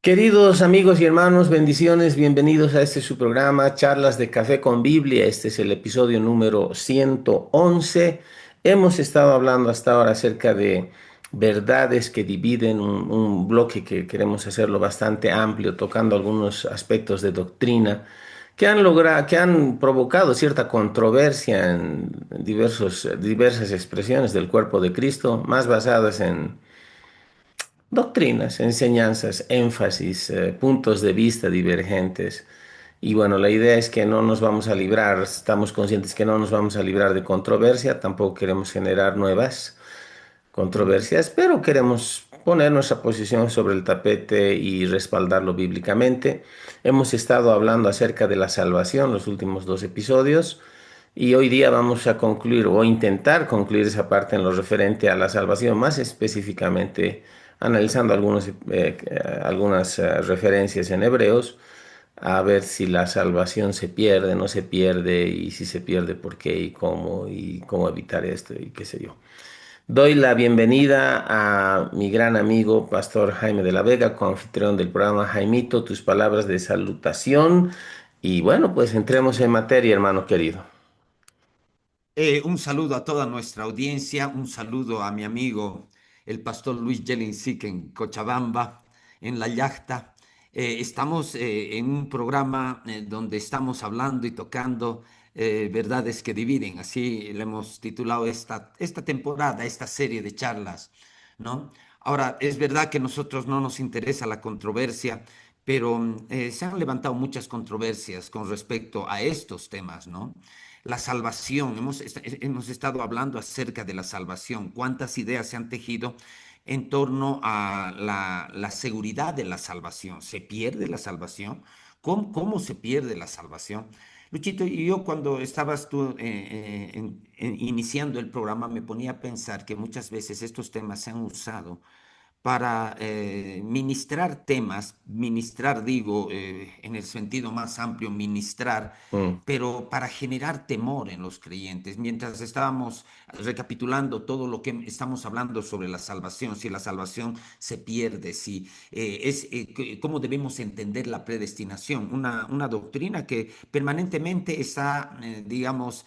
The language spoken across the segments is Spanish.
Queridos amigos y hermanos, bendiciones, bienvenidos a este su programa, Charlas de Café con Biblia. Este es el episodio número 111. Hemos estado hablando hasta ahora acerca de verdades que dividen un bloque que queremos hacerlo bastante amplio, tocando algunos aspectos de doctrina que han provocado cierta controversia en diversas expresiones del cuerpo de Cristo, más basadas en doctrinas, enseñanzas, énfasis, puntos de vista divergentes. Y bueno, la idea es que no nos vamos a librar, estamos conscientes que no nos vamos a librar de controversia, tampoco queremos generar nuevas Mm. controversias, pero queremos poner nuestra posición sobre el tapete y respaldarlo bíblicamente. Hemos estado hablando acerca de la salvación los últimos dos episodios. Y hoy día vamos a concluir o intentar concluir esa parte en lo referente a la salvación, más específicamente analizando algunas referencias en Hebreos, a ver si la salvación se pierde, no se pierde, y si se pierde, por qué y cómo evitar esto y qué sé yo. Doy la bienvenida a mi gran amigo, Pastor Jaime de la Vega, coanfitrión del programa. Jaimito, tus palabras de salutación. Y bueno, pues entremos en materia, hermano querido. Un saludo a toda nuestra audiencia, un saludo a mi amigo el pastor Luis Jelincic en Cochabamba, en La Yacta. Estamos en un programa donde estamos hablando y tocando verdades que dividen, así le hemos titulado esta temporada, esta serie de charlas, ¿no? Ahora, es verdad que a nosotros no nos interesa la controversia, pero se han levantado muchas controversias con respecto a estos temas, ¿no? La salvación, hemos estado hablando acerca de la salvación, cuántas ideas se han tejido en torno a la seguridad de la salvación. ¿Se pierde la salvación? ¿Cómo se pierde la salvación? Luchito, y yo cuando estabas tú iniciando el programa me ponía a pensar que muchas veces estos temas se han usado para ministrar temas, ministrar digo en el sentido más amplio, ministrar, Mm. pero para generar temor en los creyentes. Mientras estábamos recapitulando todo lo que estamos hablando sobre la salvación, si la salvación se pierde, si cómo debemos entender la predestinación, una doctrina que permanentemente está, digamos,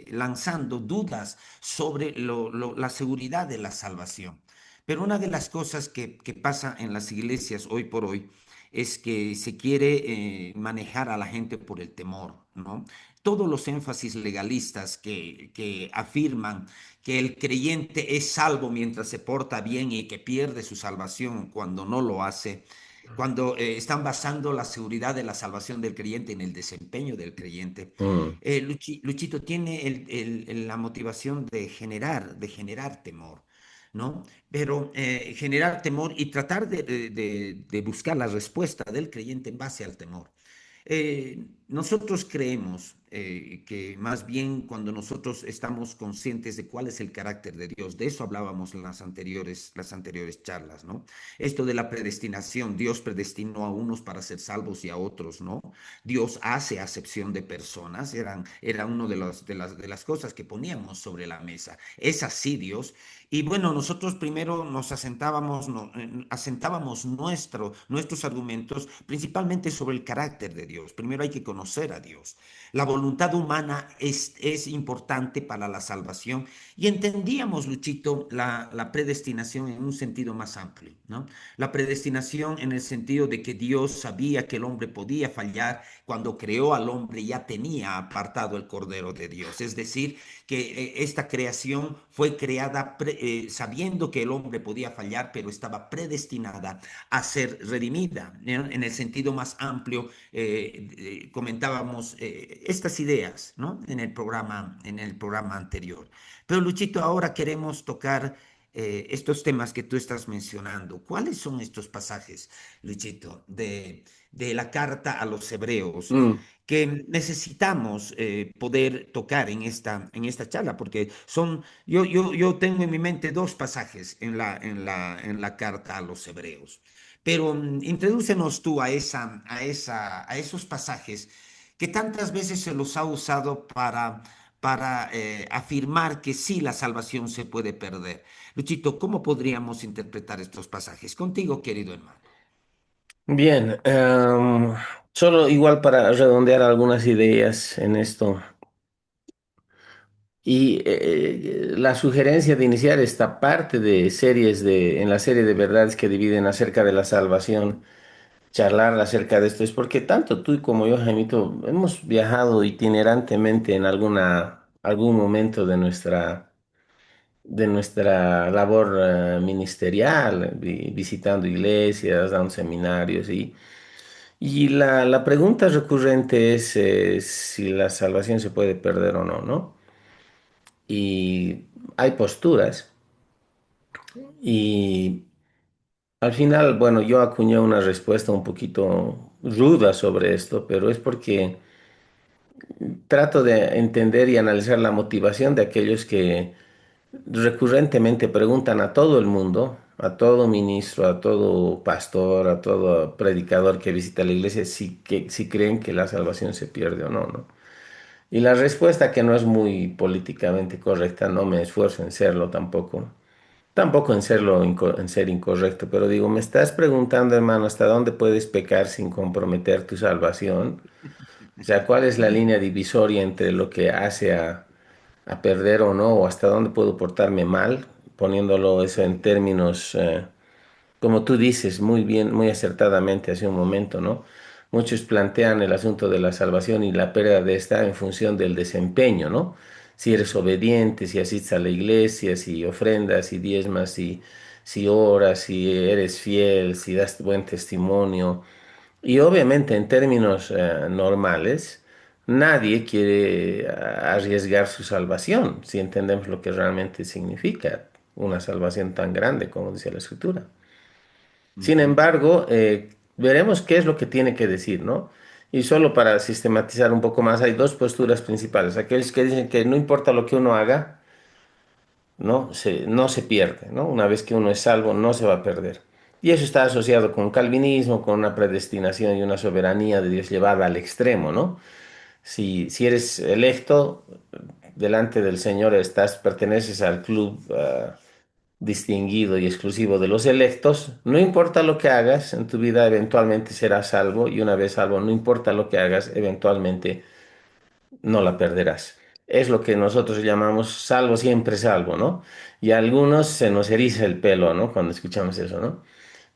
lanzando dudas sobre la seguridad de la salvación. Pero una de las cosas que pasa en las iglesias hoy por hoy es que se quiere manejar a la gente por el temor, ¿no? Todos los énfasis legalistas que afirman que el creyente es salvo mientras se porta bien y que pierde su salvación cuando no lo hace, cuando están basando la seguridad de la salvación del creyente en el desempeño del creyente. Mm. Luchito tiene la motivación de generar temor, ¿no? Pero generar temor y tratar de buscar la respuesta del creyente en base al temor. Nosotros creemos que más bien cuando nosotros estamos conscientes de cuál es el carácter de Dios, de eso hablábamos en las anteriores charlas, ¿no? Esto de la predestinación, Dios predestinó a unos para ser salvos y a otros, ¿no? Dios hace acepción de personas, era una de las cosas que poníamos sobre la mesa. Es así Dios. Y bueno, nosotros primero nos asentábamos, asentábamos nuestros argumentos principalmente sobre el carácter de Dios. Primero hay que conocer a Dios. La voluntad humana es importante para la salvación y entendíamos, Luchito, la predestinación en un sentido más amplio, ¿no? La predestinación en el sentido de que Dios sabía que el hombre podía fallar cuando creó al hombre, ya tenía apartado el Cordero de Dios. Es decir, que esta creación fue creada sabiendo que el hombre podía fallar, pero estaba predestinada a ser redimida. ¿No? En el sentido más amplio, comentábamos estas ideas, ¿no? En el programa anterior. Pero Luchito, ahora queremos tocar estos temas que tú estás mencionando. ¿Cuáles son estos pasajes, Luchito, de la carta a los hebreos? Mm. Que necesitamos poder tocar en esta charla, porque yo tengo en mi mente dos pasajes en la carta a los hebreos, pero introdúcenos tú a esos pasajes que tantas veces se los ha usado para afirmar que sí la salvación se puede perder. Luchito, ¿cómo podríamos interpretar estos pasajes? Contigo, querido hermano. Bien, solo igual para redondear algunas ideas en esto. Y la sugerencia de iniciar esta parte de en la serie de verdades que dividen acerca de la salvación, charlar acerca de esto, es porque tanto tú como yo, Jaimito, hemos viajado itinerantemente en algún momento de nuestra labor ministerial, visitando iglesias, dando seminarios y la pregunta recurrente es si la salvación se puede perder o no, ¿no? Y hay posturas y al final, bueno, yo acuñé una respuesta un poquito ruda sobre esto, pero es porque trato de entender y analizar la motivación de aquellos que recurrentemente preguntan a todo el mundo, a todo ministro, a todo pastor, a todo predicador que visita la iglesia, si creen que la salvación se pierde o no, ¿no? Y la respuesta, que no es muy políticamente correcta, no me esfuerzo en serlo tampoco, tampoco en en ser incorrecto, pero digo, me estás preguntando, hermano, ¿hasta dónde puedes pecar sin comprometer tu salvación? O sea, ¿cuál es la línea divisoria entre lo que hace a perder o no? ¿O hasta dónde puedo portarme mal? Poniéndolo eso en términos, como tú dices muy bien, muy acertadamente hace un momento, ¿no? Muchos plantean el asunto de la salvación y la pérdida de esta en función del desempeño, ¿no? Si eres obediente, si asistes a la iglesia, si ofrendas, si diezmas, si oras, si eres fiel, si das buen testimonio. Y obviamente en términos normales, nadie quiere arriesgar su salvación, si entendemos lo que realmente significa una salvación tan grande como dice la Escritura. Sin Ujú. embargo, veremos qué es lo que tiene que decir, ¿no? Y solo para sistematizar un poco más, hay dos posturas principales. Aquellos que dicen que no importa lo que uno haga, no se pierde, ¿no? Una vez que uno es salvo, no se va a perder. Y eso está asociado con calvinismo, con una predestinación y una soberanía de Dios llevada al extremo, ¿no? Si eres electo delante del Señor, perteneces al club distinguido y exclusivo de los electos, no importa lo que hagas en tu vida, eventualmente serás salvo y una vez salvo, no importa lo que hagas, eventualmente no la perderás. Es lo que nosotros llamamos salvo siempre salvo, ¿no? Y a algunos se nos eriza el pelo, ¿no? Cuando escuchamos eso, ¿no?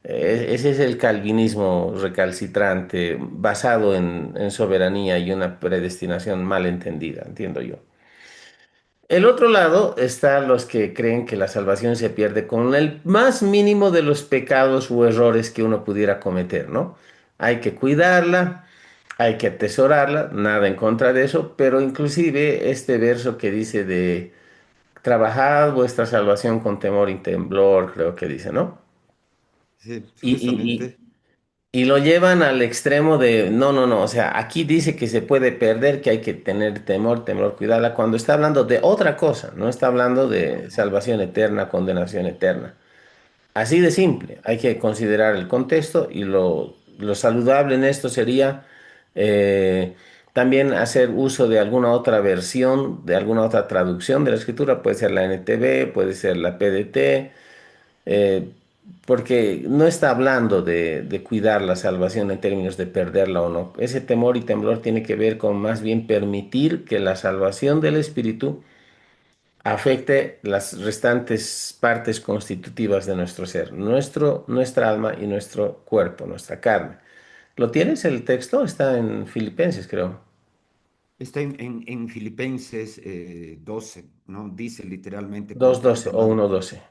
Ese es el calvinismo recalcitrante, basado en soberanía y una predestinación mal entendida, entiendo yo. El otro lado están los que creen que la salvación se pierde con el más mínimo de los pecados o errores que uno pudiera cometer, ¿no? Hay que cuidarla, hay que atesorarla, nada en contra de eso, pero inclusive este verso que dice de trabajad vuestra salvación con temor y temblor, creo que dice, ¿no? Sí, Y, y, justamente. y lo llevan al extremo de, no, no, no, o sea, aquí dice que se puede perder, que hay que tener temor, temor, cuidarla, cuando está hablando de otra cosa, no está hablando de Ajá. salvación eterna, condenación eterna. Así de simple, hay que considerar el contexto y lo saludable en esto sería eh, también hacer uso de alguna otra versión, de alguna otra traducción de la escritura, puede ser la NTV, puede ser la PDT, eh, porque no está hablando de cuidar la salvación en términos de perderla o no. Ese temor y temblor tiene que ver con más bien permitir que la salvación del espíritu afecte las restantes partes constitutivas de nuestro ser, nuestra alma y nuestro cuerpo, nuestra carne. ¿Lo tienes el texto? Está en Filipenses, creo. Está en Filipenses 12, ¿no? Dice literalmente, por Dos tanto, doce o amado, 1:12.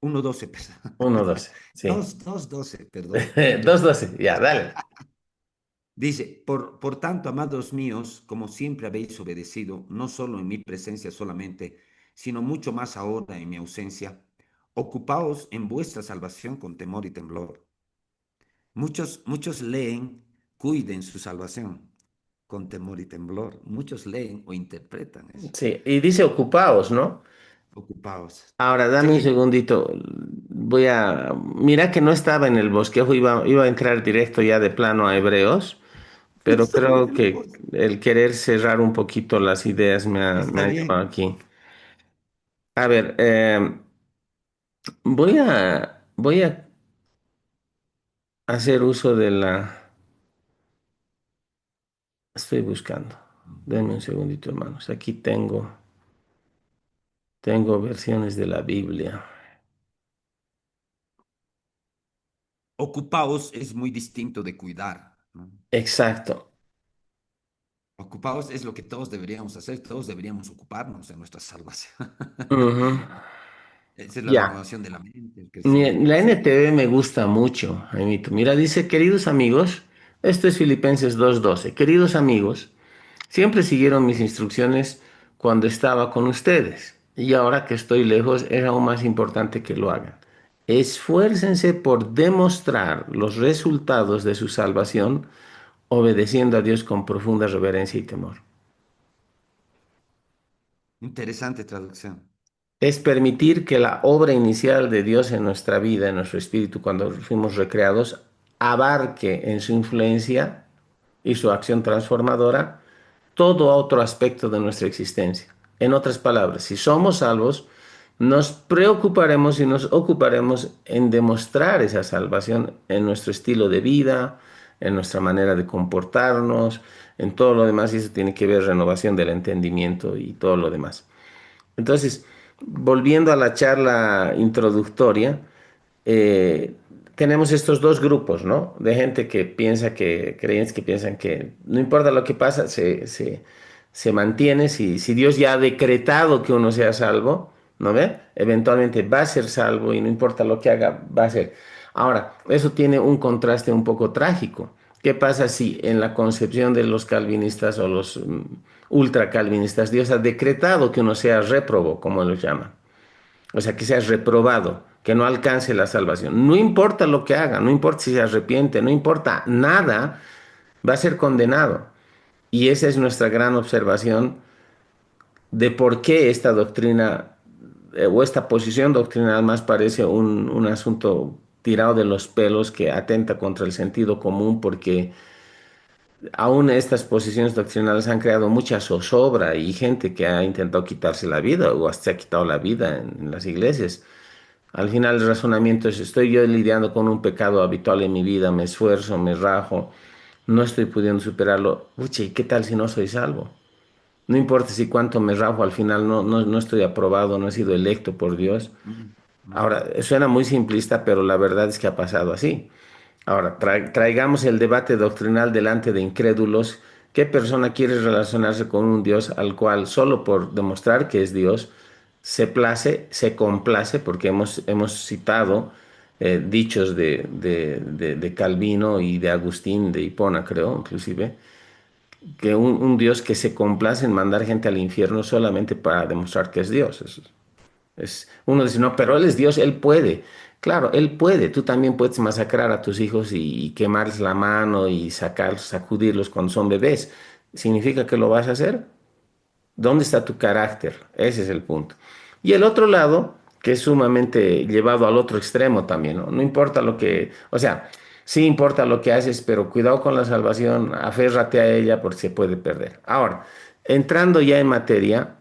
1:12, perdón. 1:12, sí. 2:12, perdón, perdón. 2:12, ya, dale. Dice, por tanto, amados míos, como siempre habéis obedecido, no solo en mi presencia solamente, sino mucho más ahora en mi ausencia, ocupaos en vuestra salvación con temor y temblor. Muchos leen, cuiden su salvación con temor y temblor. Muchos leen o interpretan eso. Sí, y dice ocupaos, ¿no? Ocupaos. Ahora, dame un Sí, segundito. Mira que no estaba en el bosquejo, iba a entrar directo ya de plano a Hebreos, pero justo lo creo mismo. que el querer cerrar un poquito las ideas me Está ha bien. llevado aquí. A ver, voy a hacer uso de la... Estoy buscando. Denme un segundito, hermanos. Aquí tengo versiones de la Biblia. Ocupaos es muy distinto de cuidar, ¿no? Exacto. Ocupaos es lo que todos deberíamos hacer, todos deberíamos ocuparnos en nuestra salvación. Ujú. Esa es la Ya. renovación de la mente, el La crecimiento, etcétera. NTV me gusta mucho, Jaimito. Mira, dice, queridos amigos, esto es Filipenses 2:12. Queridos amigos, siempre siguieron mis instrucciones cuando estaba con ustedes. Y ahora que estoy lejos, es aún más importante que lo hagan. Esfuércense por demostrar los resultados de su salvación, obedeciendo a Dios con profunda reverencia y temor. Interesante traducción. Es permitir que la obra inicial de Dios en nuestra vida, en nuestro espíritu, cuando fuimos recreados, abarque en su influencia y su acción transformadora todo otro aspecto de nuestra existencia. En otras palabras, si somos salvos, nos preocuparemos y nos ocuparemos en demostrar esa salvación en nuestro estilo de vida, en nuestra manera de comportarnos, en todo lo demás, y eso tiene que ver renovación del entendimiento y todo lo demás. Entonces, volviendo a la charla introductoria, eh, tenemos estos dos grupos, ¿no? De gente que piensa que, creyentes que piensan que no importa lo que pasa, se mantiene. Si Dios ya ha decretado que uno sea salvo, ¿no ve? Eventualmente va a ser salvo y no importa lo que haga, va a ser. Ahora, eso tiene un contraste un poco trágico. ¿Qué pasa si en la concepción de los calvinistas o los ultra calvinistas Dios ha decretado que uno sea réprobo, como lo llaman? O sea, que seas reprobado, que no alcance la salvación. No importa lo que haga, no importa si se arrepiente, no importa nada, va a ser condenado. Y esa es nuestra gran observación de por qué esta doctrina o esta posición doctrinal más parece un asunto tirado de los pelos que atenta contra el sentido común, porque aún estas posiciones doctrinales han creado mucha zozobra y gente que ha intentado quitarse la vida o hasta se ha quitado la vida en las iglesias. Al final el razonamiento es, estoy yo lidiando con un pecado habitual en mi vida, me esfuerzo, me rajo, no estoy pudiendo superarlo. Uche, ¿y qué tal si no soy salvo? No importa si cuánto me rajo, al final no estoy aprobado, no he sido electo por Dios. Mm, mm, Ahora, suena muy simplista, pero la verdad es que ha pasado así. Ahora, traigamos el debate doctrinal delante de incrédulos. ¿Qué persona quiere relacionarse con un Dios al cual solo por demostrar que es Dios se place, se complace? Porque hemos citado dichos de Calvino y de Agustín de Hipona, creo, inclusive, que un Dios que se complace en mandar gente al infierno solamente para demostrar que es Dios. Uno dice, no, pero Él es Dios, Él puede. Claro, Él puede. Tú también puedes masacrar a tus hijos y quemarles la mano y sacudirlos cuando son bebés. ¿Significa que lo vas a hacer? ¿Dónde está tu carácter? Ese es el punto. Y el otro lado, que es sumamente llevado al otro extremo también, ¿no? No importa lo que, o sea, sí importa lo que haces, pero cuidado con la salvación, aférrate a ella porque se puede perder. Ahora, entrando ya en materia,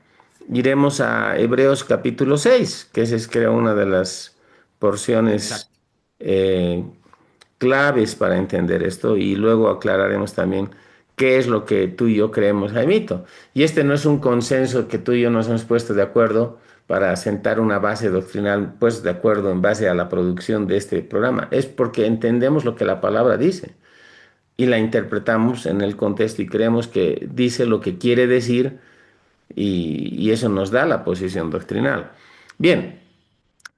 iremos a Hebreos capítulo 6, que esa es creo una de las porciones exacto. eh, claves para entender esto y luego aclararemos también qué es lo que tú y yo creemos, Jaimito. Y este no es un consenso que tú y yo nos hemos puesto de acuerdo para sentar una base doctrinal, pues de acuerdo en base a la producción de este programa. Es porque entendemos lo que la palabra dice y la interpretamos en el contexto y creemos que dice lo que quiere decir y eso nos da la posición doctrinal. Bien,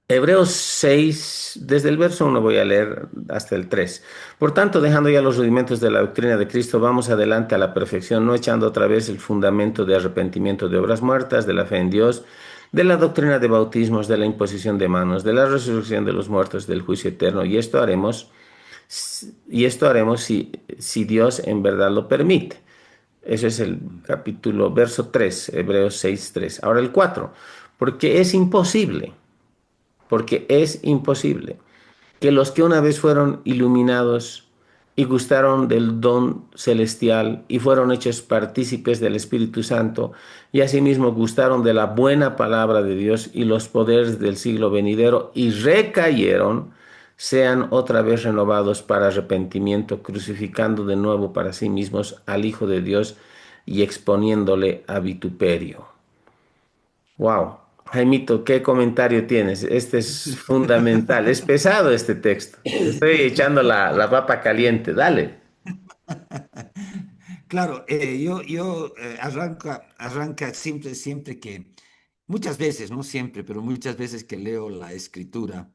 Hebreos 6, desde el verso 1 voy a leer hasta el 3. Por tanto, dejando ya los rudimentos de la doctrina de Cristo, vamos adelante a la perfección, no echando otra vez el fundamento de arrepentimiento de obras muertas, de la fe en Dios, de la doctrina de bautismos, de la imposición de manos, de la resurrección de los muertos, del juicio eterno. Y esto haremos si Dios en verdad lo permite. Eso es el Mm, capítulo, verso 3, Hebreos 6, 3. Ahora el 4, porque es imposible que los que una vez fueron iluminados y gustaron del don celestial y fueron hechos partícipes del Espíritu Santo y asimismo gustaron de la buena palabra de Dios y los poderes del siglo venidero y recayeron, sean otra vez renovados para arrepentimiento, crucificando de nuevo para sí mismos al Hijo de Dios y exponiéndole a vituperio. Wow. Jaimito, ¿qué comentario tienes? Este es fundamental. Es pesado este texto. Te estoy echando la papa caliente. Dale. Claro, arranca siempre que, muchas veces, no siempre, pero muchas veces que leo la escritura,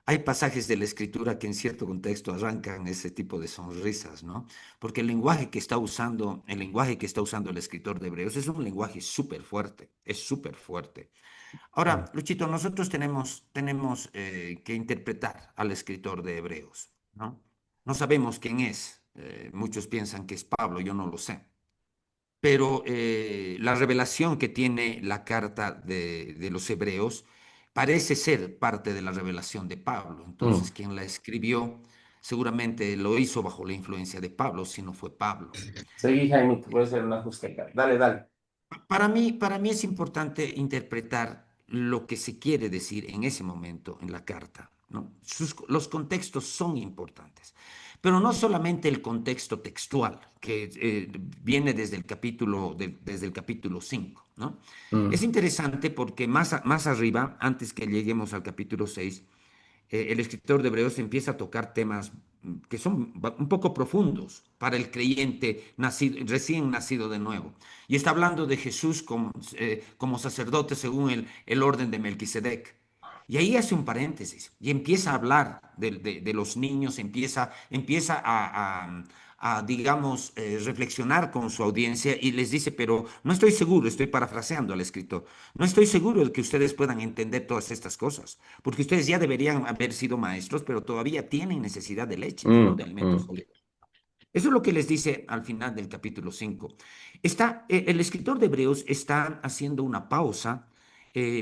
hay pasajes de la escritura que en cierto contexto arrancan ese tipo de sonrisas, ¿no? Porque el lenguaje que está usando el escritor de Hebreos es un lenguaje súper fuerte, es súper fuerte. Ahora, Luchito, nosotros tenemos que interpretar al escritor de Hebreos, ¿no? No sabemos quién es. Muchos piensan que es Pablo, yo no lo sé. Pero la revelación que tiene la carta de los Hebreos parece ser parte de la revelación de Pablo. Mm. Entonces, quien la escribió seguramente lo hizo bajo la influencia de Pablo, si no fue Pablo. Seguí, Jaimito. Voy a hacer una justa acá. Dale, dale. Para mí es importante interpretar lo que se quiere decir en ese momento en la carta, ¿no? Los contextos son importantes, pero no solamente el contexto textual, que viene desde el capítulo 5, ¿no? Es Mm. interesante porque más arriba, antes que lleguemos al capítulo 6, el escritor de Hebreos empieza a tocar temas que son un poco profundos para el creyente recién nacido de nuevo. Y está hablando de Jesús como sacerdote según el orden de Melquisedec. Y ahí hace un paréntesis y empieza a hablar de los niños, empieza digamos, reflexionar con su audiencia y les dice, pero no estoy seguro, estoy parafraseando al escritor, no estoy seguro de que ustedes puedan entender todas estas cosas, porque ustedes ya deberían haber sido maestros, pero todavía tienen necesidad de leche, no Mm, de alimentos mm. sólidos. Eso es lo que les dice al final del capítulo 5. El escritor de Hebreos está haciendo una pausa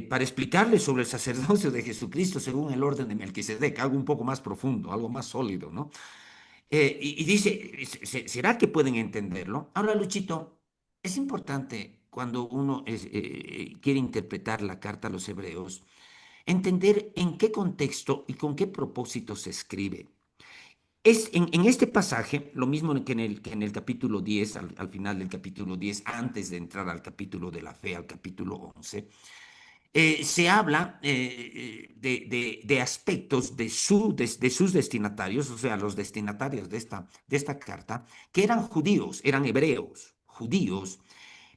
para explicarles sobre el sacerdocio de Jesucristo según el orden de Melquisedec, algo un poco más profundo, algo más sólido, ¿no? Y dice, ¿será que pueden entenderlo? Ahora, Luchito, es importante cuando uno quiere interpretar la carta a los hebreos, entender en qué contexto y con qué propósito se escribe. En este pasaje, lo mismo que en el capítulo 10, al final del capítulo 10, antes de entrar al capítulo de la fe, al capítulo 11, se habla de aspectos de sus destinatarios, o sea, los destinatarios de esta carta, que eran judíos, eran hebreos, judíos,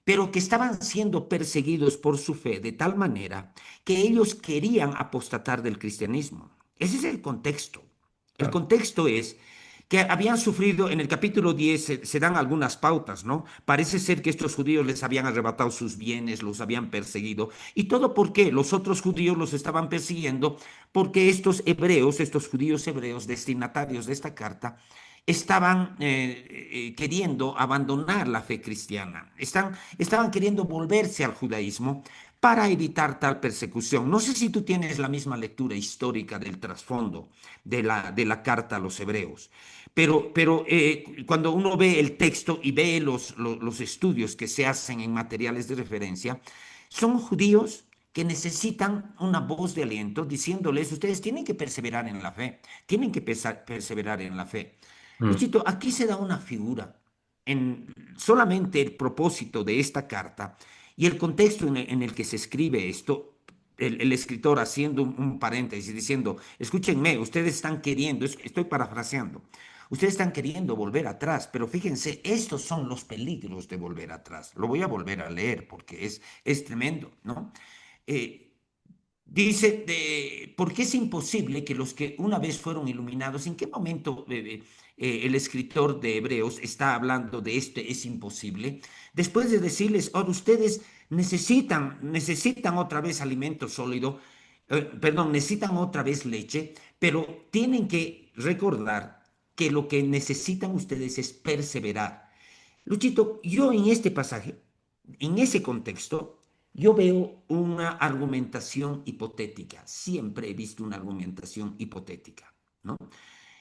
pero que estaban siendo perseguidos por su fe de tal manera que ellos querían apostatar del cristianismo. Ese es el contexto. El Claro. contexto es que habían sufrido, en el capítulo 10 se dan algunas pautas, ¿no? Parece ser que estos judíos les habían arrebatado sus bienes, los habían perseguido, y todo porque los otros judíos los estaban persiguiendo, porque estos judíos hebreos, destinatarios de esta carta, estaban queriendo abandonar la fe cristiana, estaban queriendo volverse al judaísmo para evitar tal persecución. No sé si tú tienes la misma lectura histórica del trasfondo de la carta a los hebreos, pero cuando uno ve el texto y ve los estudios que se hacen en materiales de referencia, son judíos que necesitan una voz de aliento diciéndoles, ustedes tienen que perseverar en la fe, tienen que perseverar en la fe. Mm. Luchito, aquí se da una figura en solamente el propósito de esta carta y el contexto en el que se escribe esto, el escritor haciendo un paréntesis diciendo, escúchenme, ustedes están queriendo, estoy parafraseando, ustedes están queriendo volver atrás, pero fíjense, estos son los peligros de volver atrás. Lo voy a volver a leer porque es tremendo, ¿no? Eh, Dice, ¿por qué es imposible que los que una vez fueron iluminados, en qué momento el escritor de Hebreos está hablando de este es imposible? Después de decirles, ahora ustedes necesitan otra vez alimento sólido, perdón, necesitan otra vez leche, pero tienen que recordar que lo que necesitan ustedes es perseverar. Luchito, yo en este pasaje, en ese contexto, yo veo una argumentación hipotética. Siempre he visto una argumentación hipotética, ¿no?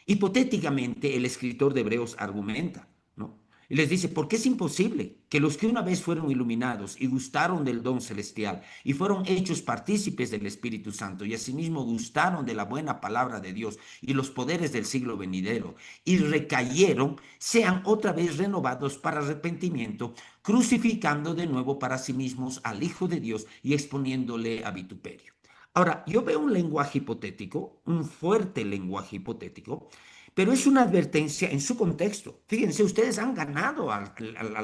Hipotéticamente, el escritor de Hebreos argumenta, ¿no? Y les dice, porque es imposible que los que una vez fueron iluminados y gustaron del don celestial y fueron hechos partícipes del Espíritu Santo y asimismo gustaron de la buena palabra de Dios y los poderes del siglo venidero y recayeron, sean otra vez renovados para arrepentimiento, crucificando de nuevo para sí mismos al Hijo de Dios y exponiéndole a vituperio? Ahora, yo veo un lenguaje hipotético, un fuerte lenguaje hipotético, pero es una advertencia en su contexto. Fíjense, ustedes han ganado a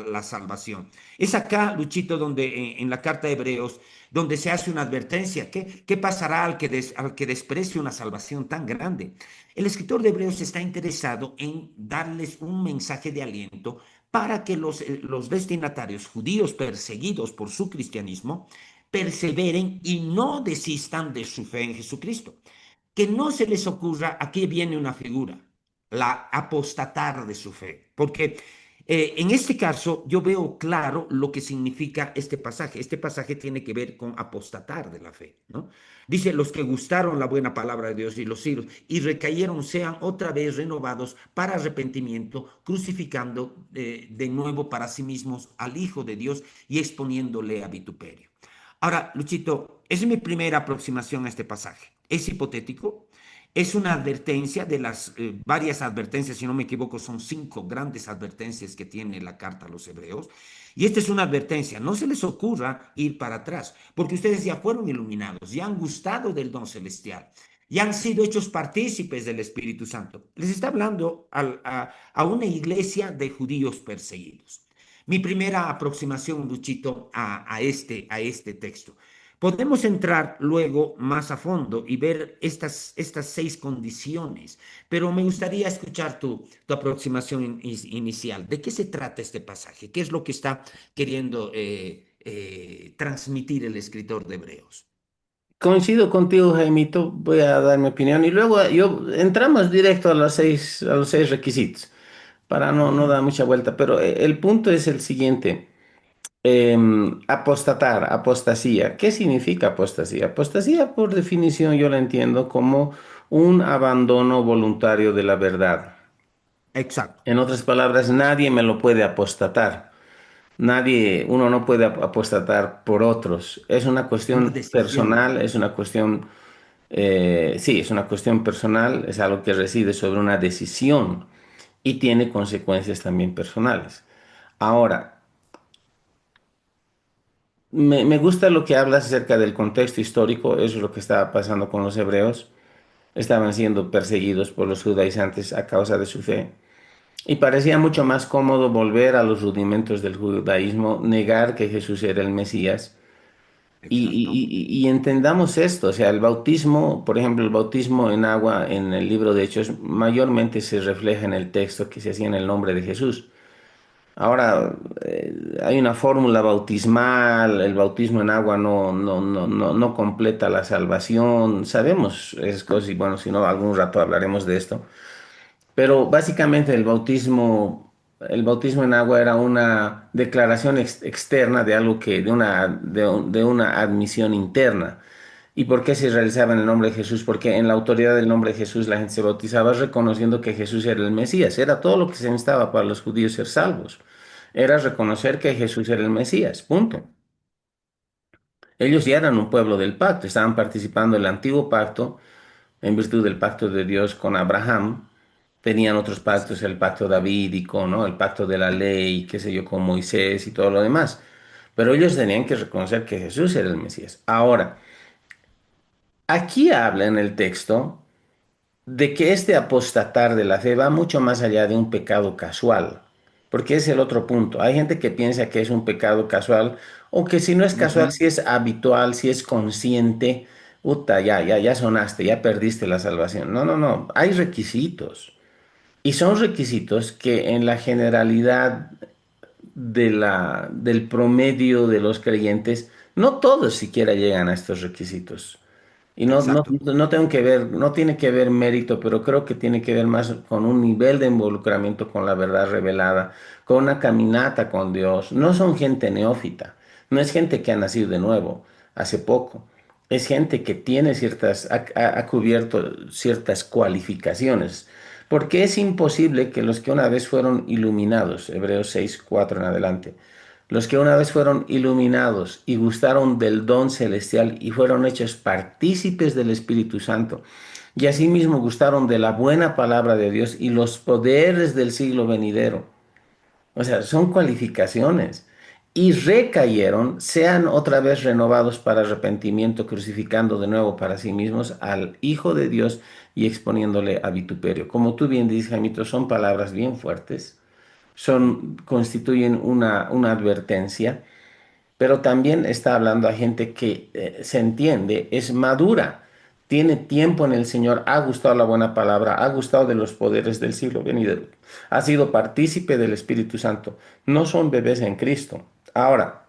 la salvación. Es acá, Luchito, donde en la carta de Hebreos, donde se hace una advertencia. ¿Qué pasará al que desprecie una salvación tan grande? El escritor de Hebreos está interesado en darles un mensaje de aliento para que los destinatarios judíos perseguidos por su cristianismo perseveren y no desistan de su fe en Jesucristo. Que no se les ocurra, aquí viene una figura, la apostatar de su fe, porque en este caso yo veo claro lo que significa este pasaje. Este pasaje tiene que ver con apostatar de la fe, ¿no? Dice, los que gustaron la buena palabra de Dios y los siglos y recayeron sean otra vez renovados para arrepentimiento, crucificando de nuevo para sí mismos al Hijo de Dios y exponiéndole a vituperio. Ahora, Luchito, esa es mi primera aproximación a este pasaje. Es hipotético, es una advertencia de las varias advertencias, si no me equivoco, son 5 grandes advertencias que tiene la carta a los hebreos. Y esta es una advertencia, no se les ocurra ir para atrás, porque ustedes ya fueron iluminados, ya han gustado del don celestial, ya han sido hechos partícipes del Espíritu Santo. Les está hablando a una iglesia de judíos perseguidos. Mi primera aproximación, Luchito, a este texto. Podemos entrar luego más a fondo y ver estas 6 condiciones, pero me gustaría escuchar tu aproximación inicial. ¿De qué se trata este pasaje? ¿Qué es lo que está queriendo transmitir el escritor de Hebreos? Coincido contigo, Jaimito. Voy a dar mi opinión y luego entramos directo a los seis requisitos para no Ujú. dar mucha vuelta. Pero el punto es el siguiente. Apostatar, apostasía. ¿Qué significa apostasía? Apostasía, por definición, yo la entiendo como un abandono voluntario de la verdad. Exacto. En otras palabras, nadie me lo puede apostatar. Nadie, uno no puede apostatar por otros. Es una Una cuestión decisión. personal, es una cuestión, sí, es una cuestión personal, es algo que reside sobre una decisión y tiene consecuencias también personales. Ahora, me gusta lo que hablas acerca del contexto histórico, eso es lo que estaba pasando con los hebreos. Estaban siendo perseguidos por los judaizantes a causa de su fe. Y parecía mucho más cómodo volver a los rudimentos del judaísmo, negar que Jesús era el Mesías. Exacto. Y entendamos esto, o sea, el bautismo, por ejemplo, el bautismo en agua en el libro de Hechos mayormente se refleja en el texto que se hacía en el nombre de Jesús. Ahora, hay una fórmula bautismal, el bautismo en agua no completa la salvación, sabemos esas cosas y bueno, si no, algún rato hablaremos de esto. Pero básicamente el bautismo en agua era una declaración externa de algo que, de una admisión interna. ¿Y por qué se realizaba en el nombre de Jesús? Porque en la autoridad del nombre de Jesús la gente se bautizaba reconociendo que Jesús era el Mesías. Era todo lo que se necesitaba para los judíos ser salvos. Era reconocer que Jesús era el Mesías. Punto. Ellos ya eran un pueblo del pacto, estaban participando del antiguo pacto en virtud del pacto de Dios con Abraham. Tenían otros pactos, el pacto davídico, ¿no? El pacto de la ley, qué sé yo, con Moisés y todo lo demás. Pero ellos tenían que reconocer que Jesús era el Mesías. Ahora, aquí habla en el texto de que este apostatar de la fe va mucho más allá de un pecado casual, porque es el otro punto. Hay gente que piensa que es un pecado casual, o que si no es casual, Ujú. si es habitual, si es consciente, puta, ya sonaste, ya perdiste la salvación. No, no, no, hay requisitos. Y son requisitos que en la generalidad del promedio de los creyentes, no todos siquiera llegan a estos requisitos. Y Exacto. no tengo que ver, no tiene que ver mérito, pero creo que tiene que ver más con un nivel de involucramiento con la verdad revelada, con una caminata con Dios. No son gente neófita, no es gente que ha nacido de nuevo, hace poco. es gente que tiene ha cubierto ciertas cualificaciones, porque es imposible que los que una vez fueron iluminados, Hebreos 6 4 en adelante, los que una vez fueron iluminados y gustaron del don celestial y fueron hechos partícipes del Espíritu Santo, y asimismo gustaron de la buena palabra de Dios y los poderes del siglo venidero. O sea, son cualificaciones. Y recayeron, sean otra vez renovados para arrepentimiento, crucificando de nuevo para sí mismos al Hijo de Dios y exponiéndole a vituperio. Como tú bien dices, Jaimito, son palabras bien fuertes, constituyen una advertencia, pero también está hablando a gente que se entiende, es madura, tiene tiempo en el Señor, ha gustado la buena palabra, ha gustado de los poderes del siglo venidero, ha sido partícipe del Espíritu Santo. No son bebés en Cristo. Ahora,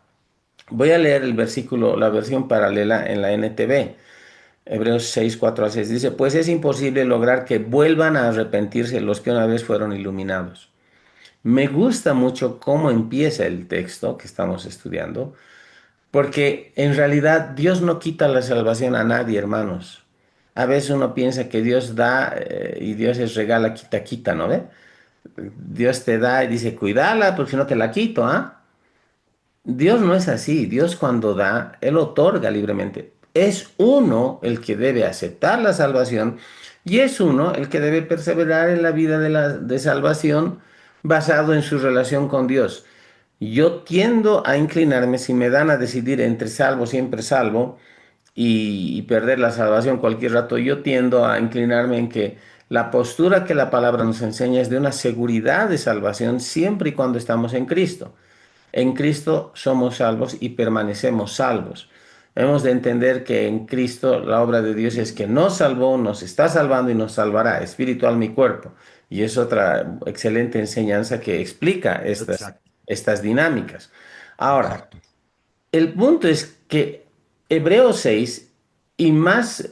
voy a leer el versículo, la versión paralela en la NTV. Hebreos 6 4 a 6 dice, pues es imposible lograr que vuelvan a arrepentirse los que una vez fueron iluminados. Me gusta mucho cómo empieza el texto que estamos estudiando, porque en realidad Dios no quita la salvación a nadie, hermanos. A veces uno piensa que Dios da y Dios es regala, quita, quita, ¿no ve? Dios te da y dice, cuídala porque si no te la quito, ¿ah? Dios no es así. Dios cuando da, Él otorga libremente. Es uno el que debe aceptar la salvación y es uno el que debe perseverar en la vida de salvación basado en su relación con Dios. Yo tiendo a inclinarme, si me dan a decidir entre salvo, siempre salvo, y perder la salvación cualquier rato, yo tiendo a inclinarme en que la postura que la palabra nos enseña es de una seguridad de salvación siempre y cuando estamos en Cristo. En Cristo somos salvos y permanecemos salvos. Hemos de entender que en Cristo la obra de Dios es que nos salvó, nos está salvando y nos salvará, espíritu, alma y cuerpo. Y es otra excelente enseñanza que explica Exacto, estas dinámicas. Ahora, exacto. el punto es que Hebreos 6 y más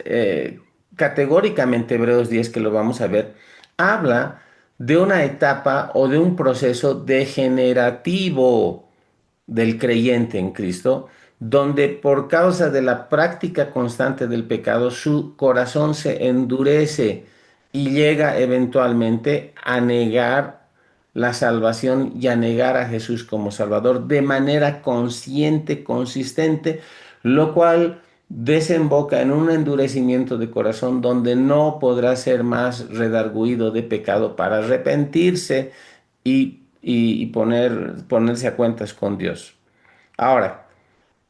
categóricamente Hebreos 10 que lo vamos a ver, habla de una etapa o de un proceso degenerativo del creyente en Cristo, donde por causa de la práctica constante del pecado, su corazón se endurece y llega eventualmente a negar la salvación y a negar a Jesús como Salvador de manera consciente, consistente, lo cual desemboca en un endurecimiento de corazón donde no podrá ser más redarguido de pecado para arrepentirse y ponerse a cuentas con Dios. Ahora,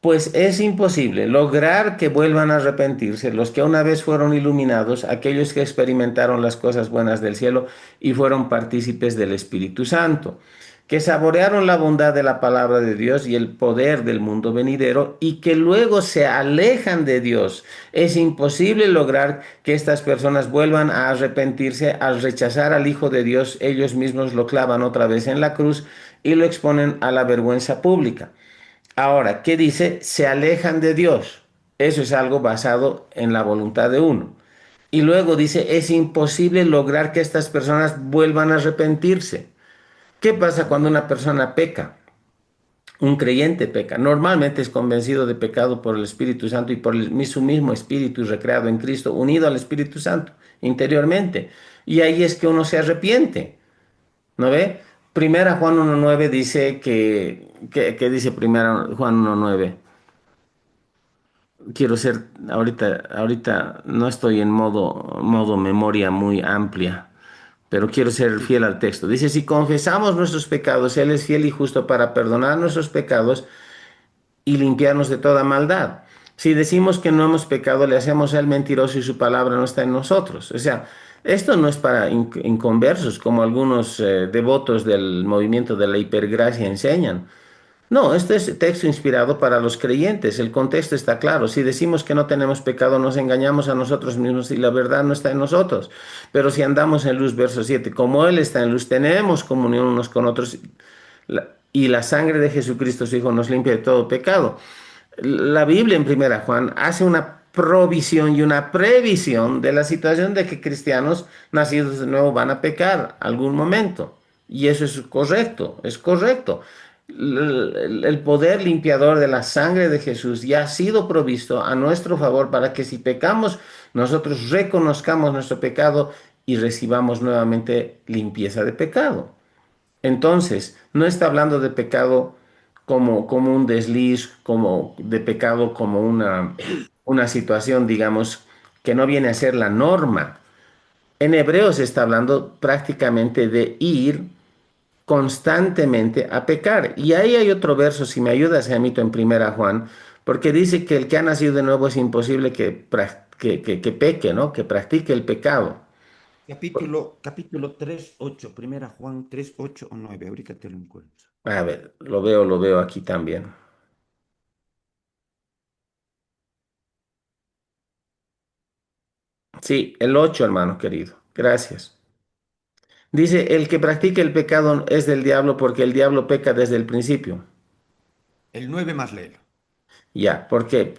pues es imposible lograr que vuelvan a arrepentirse los que una vez fueron iluminados, aquellos que experimentaron las cosas buenas del cielo y fueron partícipes del Espíritu Santo, que saborearon la bondad de la palabra de Dios y el poder del mundo venidero y que luego se alejan de Dios. Es imposible lograr que estas personas vuelvan a arrepentirse al rechazar al Hijo de Dios. Ellos mismos lo clavan otra vez en la cruz y lo exponen a la vergüenza pública. Ahora, ¿qué dice? Se alejan de Dios. Eso es algo basado en la voluntad de uno. Y luego dice, es imposible lograr que estas personas vuelvan a arrepentirse. ¿Qué pasa cuando una persona peca? Un creyente peca. Normalmente es convencido de pecado por el Espíritu Santo y por su mismo Espíritu recreado en Cristo, unido al Espíritu Santo interiormente. Y ahí es que uno se arrepiente. ¿No ve? Primera Juan 1.9 dice que dice Primera Juan 1.9. Quiero ser, ahorita no estoy en modo memoria muy amplia, pero quiero ser Sí, fiel al texto. Dice, si confesamos nuestros pecados, Él es fiel y justo para perdonar nuestros pecados y limpiarnos de toda maldad. Si decimos que no hemos pecado, le hacemos a Él mentiroso y su palabra no está en nosotros. O sea, esto no es para inconversos, como algunos devotos del movimiento de la hipergracia enseñan. No, este es texto inspirado para los creyentes. El contexto está claro. Si decimos que no tenemos pecado, nos engañamos a nosotros mismos y la verdad no está en nosotros. Pero si andamos en luz, verso 7, como Él está en luz, tenemos comunión unos con otros y la sangre de Jesucristo, su Hijo, nos limpia de todo pecado. La Biblia en Primera Juan hace una provisión y una previsión de la situación de que cristianos nacidos de nuevo van a pecar algún momento. Y eso es correcto, es correcto. El poder limpiador de la sangre de Jesús ya ha sido provisto a nuestro favor para que si pecamos, nosotros reconozcamos nuestro pecado y recibamos nuevamente limpieza de pecado. Entonces, no está hablando de pecado como un desliz, como de pecado como una situación, digamos, que no viene a ser la norma. En Hebreos está hablando prácticamente de ir constantemente a pecar. Y ahí hay otro verso, si me ayudas, Jamito, en primera Juan, porque dice que el que ha nacido de nuevo es imposible que peque, ¿no? Que practique el pecado. Capítulo 3 8 Primera Juan 3 8 o 9 ahorita te lo encuentro. A ver, lo veo aquí también. Sí, el 8 hermano querido. Gracias. Dice, el que practique el pecado es del diablo porque el diablo peca desde el principio. El 9 más léelo. Ya, porque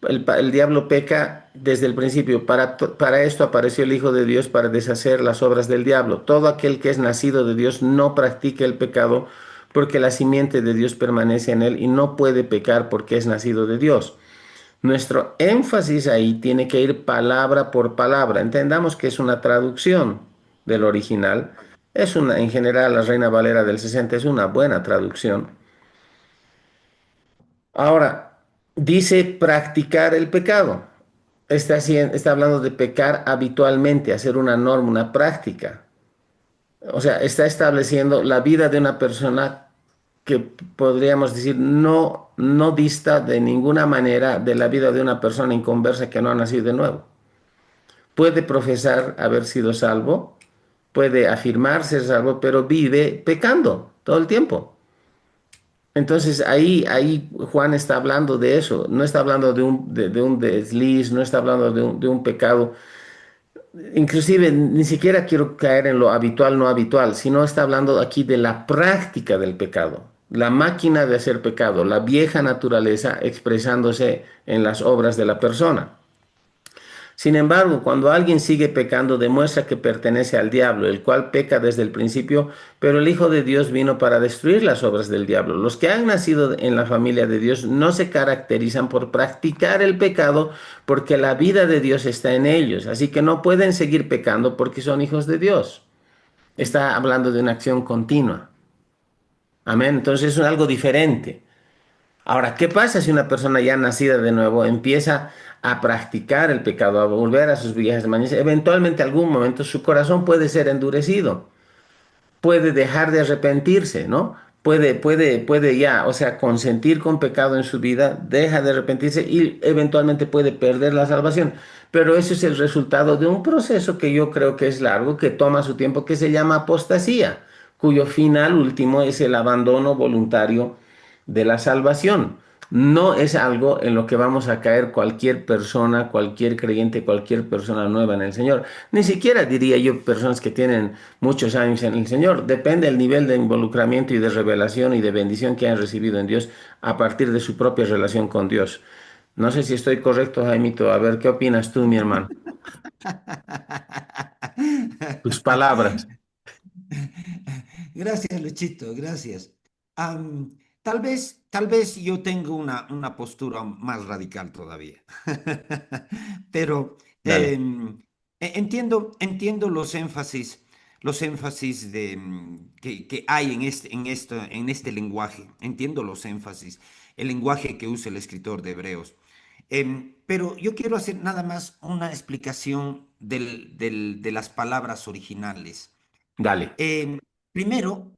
el diablo peca desde el principio. Para esto apareció el Hijo de Dios para deshacer las obras del diablo. Todo aquel que es nacido de Dios no practica el pecado porque la simiente de Dios permanece en él y no puede pecar porque es nacido de Dios. Nuestro énfasis ahí tiene que ir palabra por palabra. Entendamos que es una traducción del original. Es una, en general, la Reina Valera del 60 es una buena traducción. Ahora, dice practicar el pecado. Está hablando de pecar habitualmente, hacer una norma, una práctica. O sea, está estableciendo la vida de una persona que podríamos decir no dista de ninguna manera de la vida de una persona inconversa que no ha nacido de nuevo. Puede profesar haber sido salvo, puede afirmar ser salvo, pero vive pecando todo el tiempo. Entonces ahí Juan está hablando de eso, no está hablando de un desliz, no está hablando de un pecado. Inclusive ni siquiera quiero caer en lo habitual, no habitual, sino está hablando aquí de la práctica del pecado, la máquina de hacer pecado, la vieja naturaleza expresándose en las obras de la persona. Sin embargo, cuando alguien sigue pecando, demuestra que pertenece al diablo, el cual peca desde el principio, pero el Hijo de Dios vino para destruir las obras del diablo. Los que han nacido en la familia de Dios no se caracterizan por practicar el pecado, porque la vida de Dios está en ellos, así que no pueden seguir pecando porque son hijos de Dios. Está hablando de una acción continua. Amén. Entonces es algo diferente. Ahora, ¿qué pasa si una persona ya nacida de nuevo empieza a practicar el pecado, a volver a sus viejas mañas? Eventualmente, algún momento, su corazón puede ser endurecido, puede dejar de arrepentirse, ¿no? Puede ya, o sea, consentir con pecado en su vida, deja de arrepentirse y eventualmente puede perder la salvación. Pero eso es el resultado de un proceso que yo creo que es largo, que toma su tiempo, que se llama apostasía, cuyo final último es el abandono voluntario de la salvación. No es algo en lo que vamos a caer cualquier persona, cualquier creyente, cualquier persona nueva en el Señor. Ni siquiera diría yo personas que tienen muchos años en el Señor. Depende del nivel de involucramiento y de revelación y de bendición que han recibido en Dios a partir de su propia relación con Dios. No sé si estoy correcto, Jaimito. A ver, ¿qué opinas tú, mi hermano? Tus palabras. Gracias, Luchito, gracias. Tal vez yo tengo una postura más radical todavía, pero Dale. entiendo los énfasis que hay en este lenguaje. Entiendo los énfasis, el lenguaje que usa el escritor de Hebreos. Pero yo quiero hacer nada más una explicación de las palabras originales. Dale. Em, primero,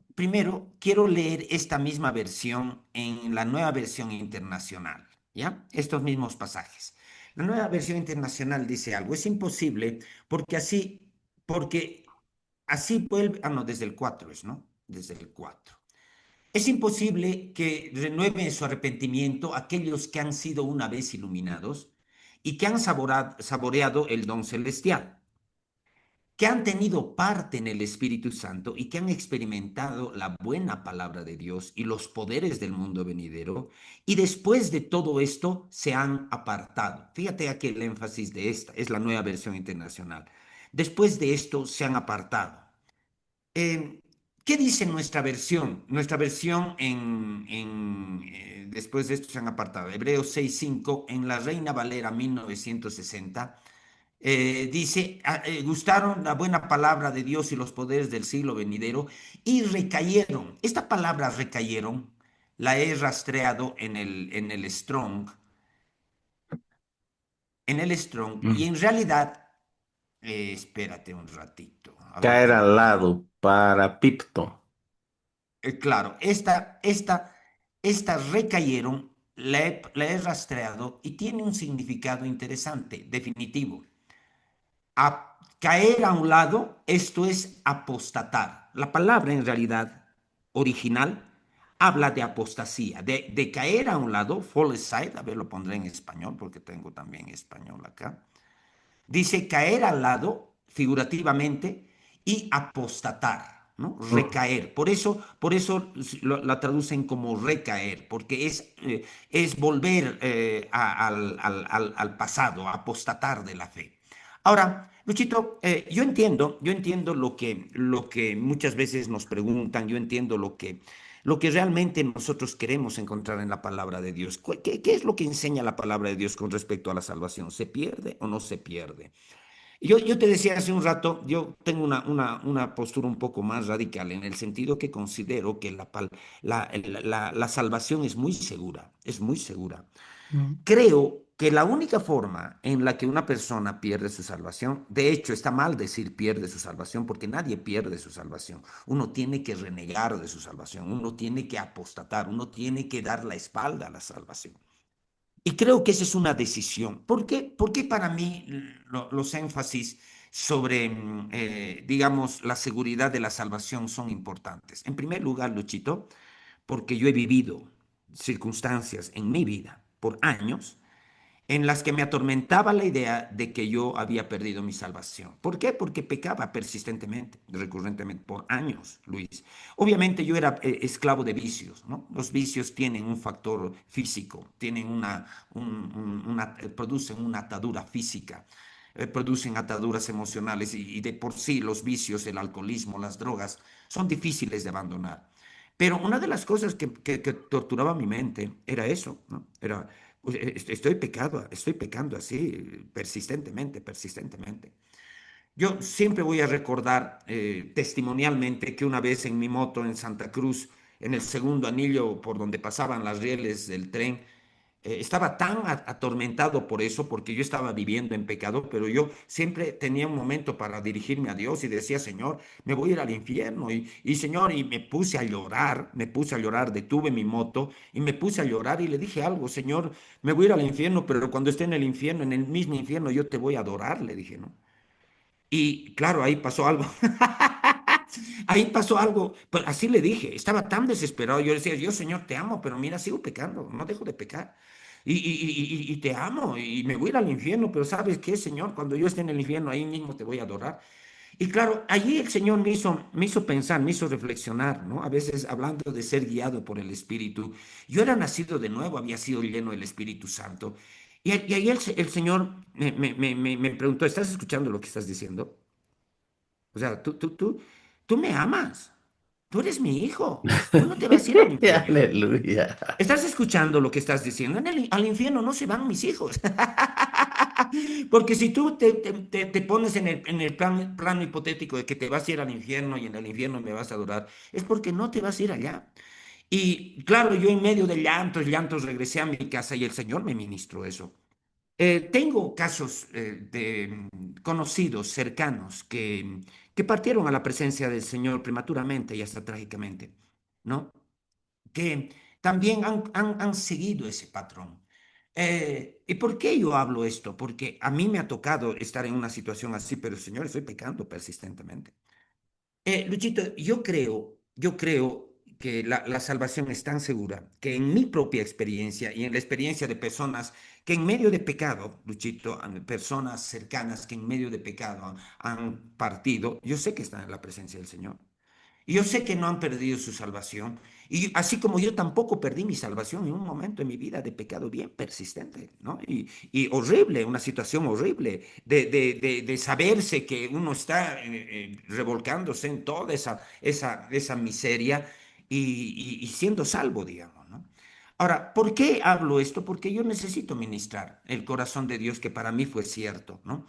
quiero leer esta misma versión en la nueva versión internacional, ¿ya? Estos mismos pasajes. La nueva versión internacional dice algo, es imposible porque así vuelve, no, desde el 4 es, ¿no? Desde el 4. Es imposible que renueven su arrepentimiento aquellos que han sido una vez iluminados y que han saboreado el don celestial, que han tenido parte en el Espíritu Santo y que han experimentado la buena palabra de Dios y los poderes del mundo venidero, y después de todo esto se han apartado. Fíjate aquí el énfasis de esta, es la nueva versión internacional. Después de esto se han apartado. Eh, ¿Qué dice nuestra versión? Nuestra versión después de esto se han apartado, Hebreos 6:5 en la Reina Valera 1960, dice, gustaron la buena palabra de Dios y los poderes del siglo venidero y recayeron. Esta palabra recayeron la he rastreado en el Strong, y Mm. en realidad, espérate un ratito, a ver Caer que lo al vea. lado, parapipto. Claro, esta recayeron, la he rastreado y tiene un significado interesante, definitivo. Caer a un lado, esto es apostatar. La palabra en realidad original habla de apostasía, de caer a un lado, fall aside, a ver, lo pondré en español porque tengo también español acá. Dice caer al lado, figurativamente, y apostatar, ¿no? Mm. Recaer. Por eso la traducen como recaer, porque es volver al pasado, apostatar de la fe. Ahora, Luchito, yo entiendo lo que muchas veces nos preguntan, yo entiendo lo que realmente nosotros queremos encontrar en la palabra de Dios. ¿Qué es lo que enseña la palabra de Dios con respecto a la salvación? ¿Se pierde o no se pierde? Yo te decía hace un rato, yo tengo una postura un poco más radical en el sentido que considero que la salvación es muy segura, es muy segura. Mm. Creo que la única forma en la que una persona pierde su salvación, de hecho está mal decir pierde su salvación porque nadie pierde su salvación. Uno tiene que renegar de su salvación, uno tiene que apostatar, uno tiene que dar la espalda a la salvación. Y creo que esa es una decisión. ¿Por qué para mí los énfasis sobre, digamos, la seguridad de la salvación son importantes? En primer lugar, Luchito, porque yo he vivido circunstancias en mi vida por años en las que me atormentaba la idea de que yo había perdido mi salvación. ¿Por qué? Porque pecaba persistentemente, recurrentemente, por años, Luis. Obviamente yo era esclavo de vicios, ¿no? Los vicios tienen un factor físico, tienen producen una atadura física, producen ataduras emocionales y de por sí los vicios, el alcoholismo, las drogas, son difíciles de abandonar. Pero una de las cosas que torturaba mi mente era eso, ¿no? Era, pues, estoy pecando así persistentemente, persistentemente. Yo siempre voy a recordar testimonialmente que una vez en mi moto en Santa Cruz, en el segundo anillo por donde pasaban las rieles del tren, estaba tan atormentado por eso, porque yo estaba viviendo en pecado, pero yo siempre tenía un momento para dirigirme a Dios y decía, Señor, me voy a ir al infierno. Y Señor, y me puse a llorar, detuve mi moto y me puse a llorar y le dije algo, Señor, me voy a ir al infierno, pero cuando esté en el infierno, en el mismo infierno, yo te voy a adorar, le dije, ¿no? Y claro, ahí pasó algo. Ahí pasó algo, pero así le dije, estaba tan desesperado. Yo decía, yo Señor, te amo, pero mira, sigo pecando, no dejo de pecar. Y te amo, y me voy a ir al infierno, pero ¿sabes qué, Señor? Cuando yo esté en el infierno, ahí mismo te voy a adorar. Y claro, allí el Señor me hizo pensar, me hizo reflexionar, ¿no? A veces hablando de ser guiado por el Espíritu. Yo era nacido de nuevo, había sido lleno del Espíritu Santo. Y ahí el Señor me preguntó, ¿estás escuchando lo que estás diciendo? O sea, tú me amas, tú eres mi hijo, tú no te vas a ir al infierno. Aleluya. ¿Estás escuchando lo que estás diciendo? Al infierno no se van mis hijos. Porque si tú te pones en el plano hipotético de que te vas a ir al infierno y en el infierno me vas a adorar, es porque no te vas a ir allá. Y claro, yo en medio de llantos, llantos, regresé a mi casa y el Señor me ministró eso. Tengo casos de conocidos, cercanos, que partieron a la presencia del Señor prematuramente y hasta trágicamente, ¿no? Que también han seguido ese patrón. ¿Y por qué yo hablo esto? Porque a mí me ha tocado estar en una situación así, pero Señor, estoy pecando persistentemente. Luchito, yo creo que la salvación es tan segura que en mi propia experiencia y en la experiencia de personas que en medio de pecado, Luchito, personas cercanas que en medio de pecado han partido, yo sé que están en la presencia del Señor. Y yo sé que no han perdido su salvación. Y así como yo tampoco perdí mi salvación en un momento en mi vida de pecado bien persistente, ¿no? Y horrible, una situación horrible de saberse que uno está revolcándose en toda esa miseria y siendo salvo, digamos, ¿no? Ahora, ¿por qué hablo esto? Porque yo necesito ministrar el corazón de Dios que para mí fue cierto, ¿no?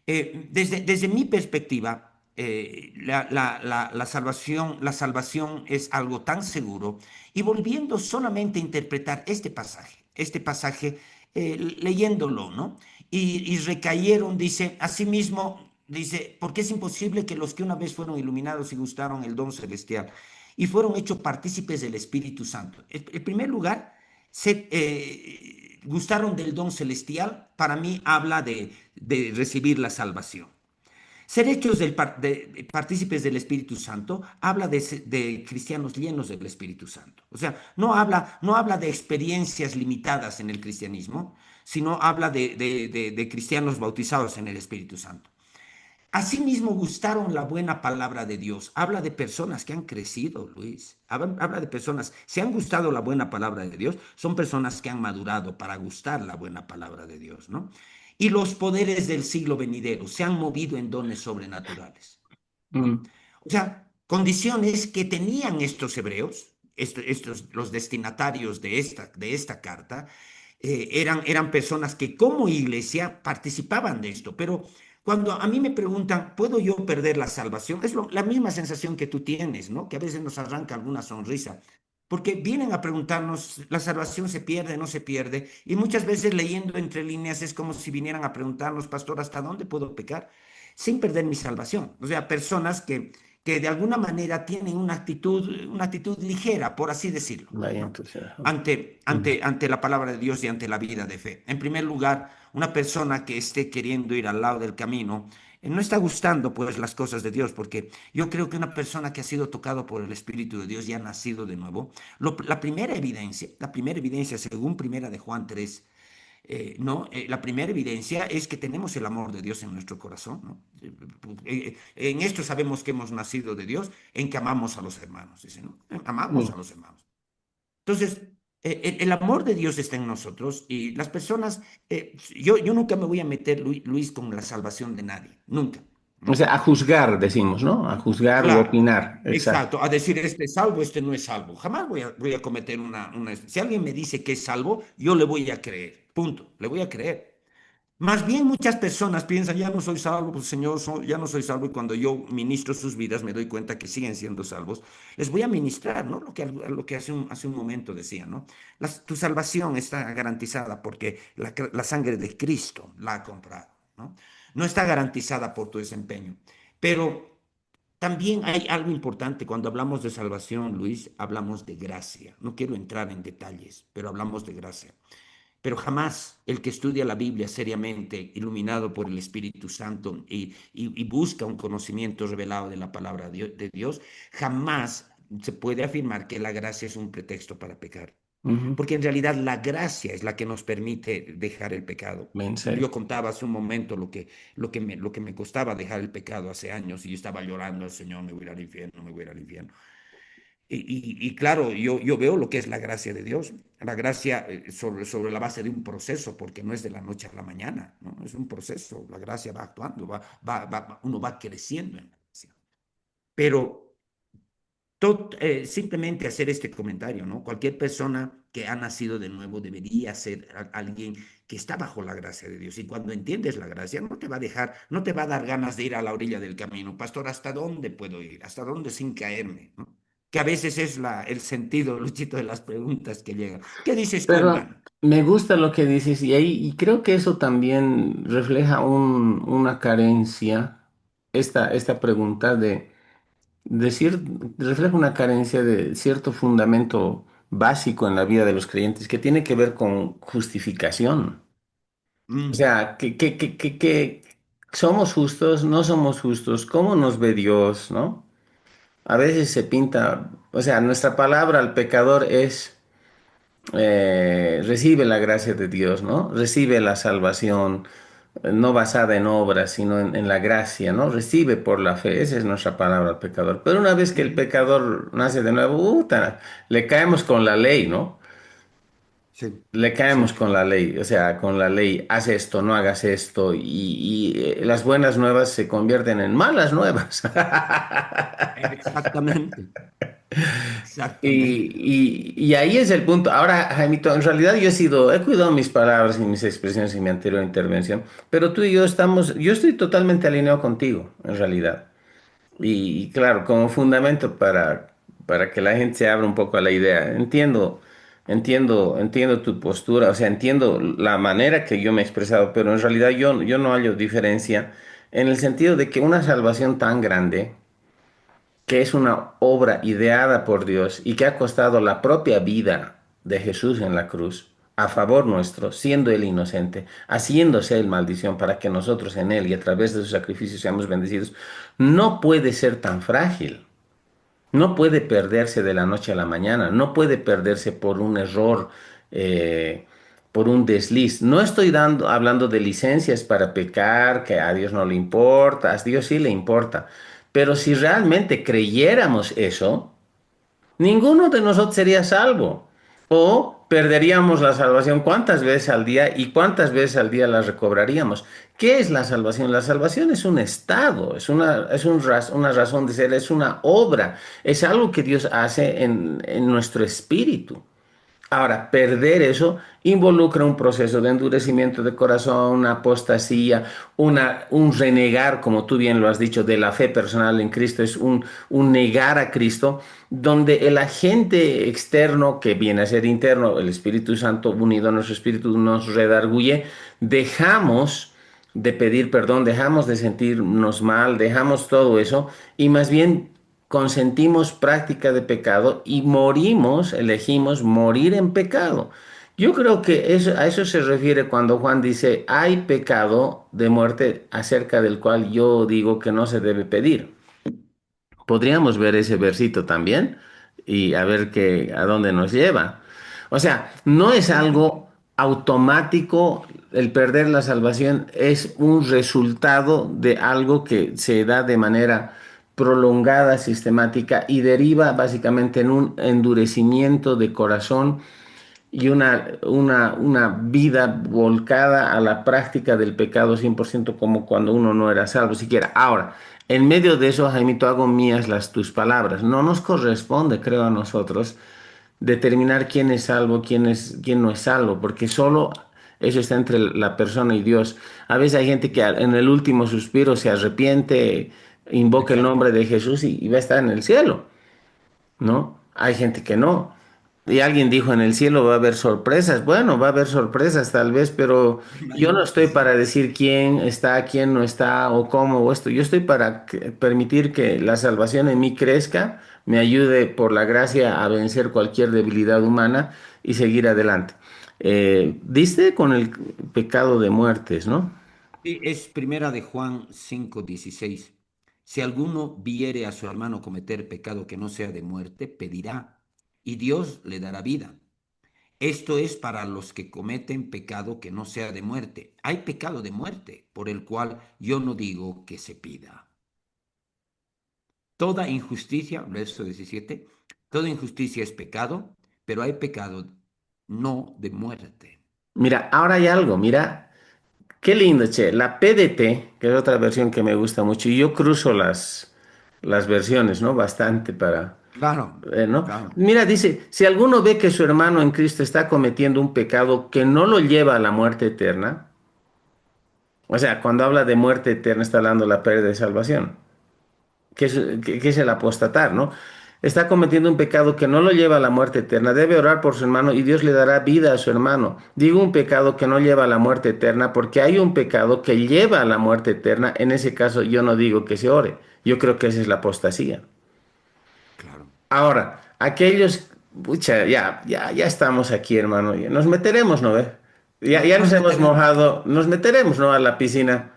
Desde mi perspectiva, la salvación es algo tan seguro. Y volviendo solamente a interpretar este pasaje leyéndolo, ¿no? Y recayeron, dice, asimismo, dice, porque es imposible que los que una vez fueron iluminados y gustaron el don celestial y fueron hechos partícipes del Espíritu Santo. En primer lugar, se gustaron del don celestial, para mí habla de recibir la salvación. Ser hechos partícipes del Espíritu Santo habla de cristianos llenos del Espíritu Santo. O sea, no habla de experiencias limitadas en el cristianismo, sino habla de cristianos bautizados en el Espíritu Santo. Asimismo, gustaron la buena palabra de Dios. Habla de personas que han crecido, Luis. Habla de personas, si han gustado la buena palabra de Dios, son personas que han madurado para gustar la buena palabra de Dios, ¿no? Y los poderes del siglo venidero se han movido en dones sobrenaturales, ¿no? Mm. O sea, condiciones que tenían estos hebreos, los destinatarios de esta carta, eran personas que como iglesia participaban de esto, pero cuando a mí me preguntan, ¿puedo yo perder la salvación? Es la misma sensación que tú tienes, ¿no? Que a veces nos arranca alguna sonrisa, porque vienen a preguntarnos, ¿la salvación se pierde, no se pierde? Y muchas veces leyendo entre líneas es como si vinieran a preguntarnos, pastor, ¿hasta dónde puedo pecar sin perder mi salvación? O sea, personas que de alguna manera tienen una actitud ligera, por así decirlo, Vaya ¿no? entusiasmo. ante, Mm. ante, ante la palabra de Dios y ante la vida de fe. En primer lugar, una persona que esté queriendo ir al lado del camino, no está gustando pues las cosas de Dios, porque yo creo que una persona que ha sido tocado por el Espíritu de Dios y ha nacido de nuevo, la primera evidencia según primera de Juan 3, ¿no? La primera evidencia es que tenemos el amor de Dios en nuestro corazón, ¿no? En esto sabemos que hemos nacido de Dios, en que amamos a los hermanos, dice, ¿no? Amamos a Mm. los hermanos. Entonces, el amor de Dios está en nosotros y las personas, yo nunca me voy a meter, Luis, con la salvación de nadie, nunca, O ¿no? sea, a juzgar, decimos, ¿no? A juzgar u Claro, opinar. Exacto. exacto, a decir este es salvo, este no es salvo. Jamás voy a cometer Si alguien me dice que es salvo, yo le voy a creer, punto, le voy a creer. Más bien muchas personas piensan, ya no soy salvo, pues Señor, ya no soy salvo, y cuando yo ministro sus vidas me doy cuenta que siguen siendo salvos. Les voy a ministrar, ¿no? Lo que hace un momento decía, ¿no? Tu salvación está garantizada porque la sangre de Cristo la ha comprado, ¿no? No está garantizada por tu desempeño. Pero también hay algo importante cuando hablamos de salvación, Luis, hablamos de gracia. No quiero entrar en detalles, pero hablamos de gracia. Pero jamás el que estudia la Biblia seriamente, iluminado por el Espíritu Santo y busca un conocimiento revelado de la palabra de Dios, jamás se puede afirmar que la gracia es un pretexto para pecar. Ujú. Porque en realidad la gracia es la que nos permite dejar el pecado. Vencer. Yo contaba hace un momento lo que me costaba dejar el pecado hace años y yo estaba llorando al Señor, me voy a ir al infierno, me voy a ir al infierno. Y claro, yo veo lo que es la gracia de Dios, la gracia sobre la base de un proceso, porque no es de la noche a la mañana, ¿no? Es un proceso, la gracia va actuando, uno va creciendo en la gracia. Pero simplemente hacer este comentario, ¿no? Cualquier persona que ha nacido de nuevo debería ser alguien que está bajo la gracia de Dios. Y cuando entiendes la gracia, no te va a dejar, no te va a dar ganas de ir a la orilla del camino. Pastor, ¿hasta dónde puedo ir? ¿Hasta dónde sin caerme? ¿No? Que a veces es el sentido, Luchito, de las preguntas que llegan. ¿Qué dices tú, Pero hermano? me gusta lo que dices y creo que eso también refleja una carencia, esta pregunta de decir, refleja una carencia de cierto fundamento básico en la vida de los creyentes que tiene que ver con justificación. O Mm, sea, que somos justos, no somos justos, ¿cómo nos ve Dios, no? A veces se pinta, o sea, nuestra palabra al pecador es recibe la gracia de Dios, ¿no? Recibe la salvación. no basada en obras, sino en la gracia, ¿no? Recibe por la fe, esa es nuestra palabra al pecador. Pero una vez que el Ujú. pecador nace de nuevo, le caemos con la ley, ¿no? Sí, Le caemos sí, con la ley, o sea, con la ley, haz esto, no hagas esto, las buenas nuevas se convierten en malas nuevas. exactamente, exactamente. Y ahí es el punto. Ahora, Jaimito, en realidad he cuidado mis palabras y mis expresiones en mi anterior intervención, pero tú y yo yo estoy totalmente alineado contigo, en realidad. Y claro, como fundamento para que la gente se abra un poco a la idea. Entiendo tu postura, o sea, entiendo la manera que yo me he expresado, pero en realidad yo no hallo diferencia en el sentido de que una salvación tan grande, que es una obra ideada por Dios y que ha costado la propia vida de Jesús en la cruz, a favor nuestro, siendo Él inocente, haciéndose Él maldición para que nosotros en Él y a través de su sacrificio seamos bendecidos, no puede ser tan frágil. No puede perderse de la noche a la mañana, no puede perderse por un error, eh, por un desliz. No estoy hablando de licencias para pecar, que a Dios no le importa, a Dios sí le importa. Pero si realmente creyéramos eso, ninguno de nosotros sería salvo. O perderíamos la salvación cuántas veces al día y cuántas veces al día la recobraríamos. ¿Qué es la salvación? La salvación es un estado, una razón de ser, es una obra, es algo que Dios hace en nuestro espíritu. Ahora, perder eso involucra un proceso de endurecimiento de corazón, una apostasía, un renegar, como tú bien lo has dicho, de la fe personal en Cristo, es un negar a Cristo, donde el agente externo, que viene a ser interno, el Espíritu Santo unido a nuestro espíritu, nos redarguye, dejamos de pedir perdón, dejamos de sentirnos mal, dejamos todo eso y más bien consentimos práctica de pecado y morimos, elegimos morir en pecado. Yo creo que a eso se refiere cuando Juan dice, hay pecado de muerte acerca del cual yo digo que no se debe pedir. Podríamos ver ese versito también y a ver a dónde nos lleva. O sea, no es algo automático, el perder la salvación es un resultado de algo que se da de manera prolongada, sistemática y deriva básicamente en un endurecimiento de corazón y una vida volcada a la práctica del pecado 100% como cuando uno no era salvo siquiera. Ahora, en medio de eso, Jaimito, hago mías tus palabras. No nos corresponde, creo, a nosotros determinar quién es salvo, quién no es salvo, porque solo eso está entre la persona y Dios. A veces hay gente que en el último suspiro se arrepiente, invoca el Exacto. nombre de Jesús y va a estar en el cielo, ¿no? Hay gente que no. Y alguien dijo, en el cielo va a haber sorpresas. Bueno, va a haber sorpresas tal vez, pero yo no Imagino que estoy sí. para decir quién está, quién no está o cómo o esto. Yo estoy para permitir que la salvación en mí crezca, me ayude por la gracia a vencer cualquier debilidad humana y seguir adelante. Diste con el pecado de muertes, ¿no? Sí, es primera de Juan 5:16. Si alguno viere a su hermano cometer pecado que no sea de muerte, pedirá, y Dios le dará vida. Esto es para los que cometen pecado que no sea de muerte. Hay pecado de muerte, por el cual yo no digo que se pida. Toda injusticia, verso 17, toda injusticia es pecado, pero hay pecado no de muerte. Mira, ahora hay algo, mira. Qué lindo, che. La PDT, que es otra versión que me gusta mucho, y yo cruzo las versiones, ¿no? Bastante Claro, ¿no? claro. Mira, dice, si alguno ve que su hermano en Cristo está cometiendo un pecado que no lo lleva a la muerte eterna, o sea, cuando habla de muerte eterna está hablando de la pérdida de salvación, que es el apostatar, ¿no? Está cometiendo un pecado que no lo lleva a la muerte eterna. Debe orar por su hermano y Dios le dará vida a su hermano. Digo un pecado que no lleva a la muerte eterna porque hay un pecado que lleva a la muerte eterna. En ese caso yo no digo que se ore. Yo creo que esa es la apostasía. Claro. Ahora, aquellos, pucha, ya estamos aquí, hermano. Nos meteremos, ¿no ve? Ya Nos nos hemos metemos. mojado, nos meteremos, ¿no? A la piscina.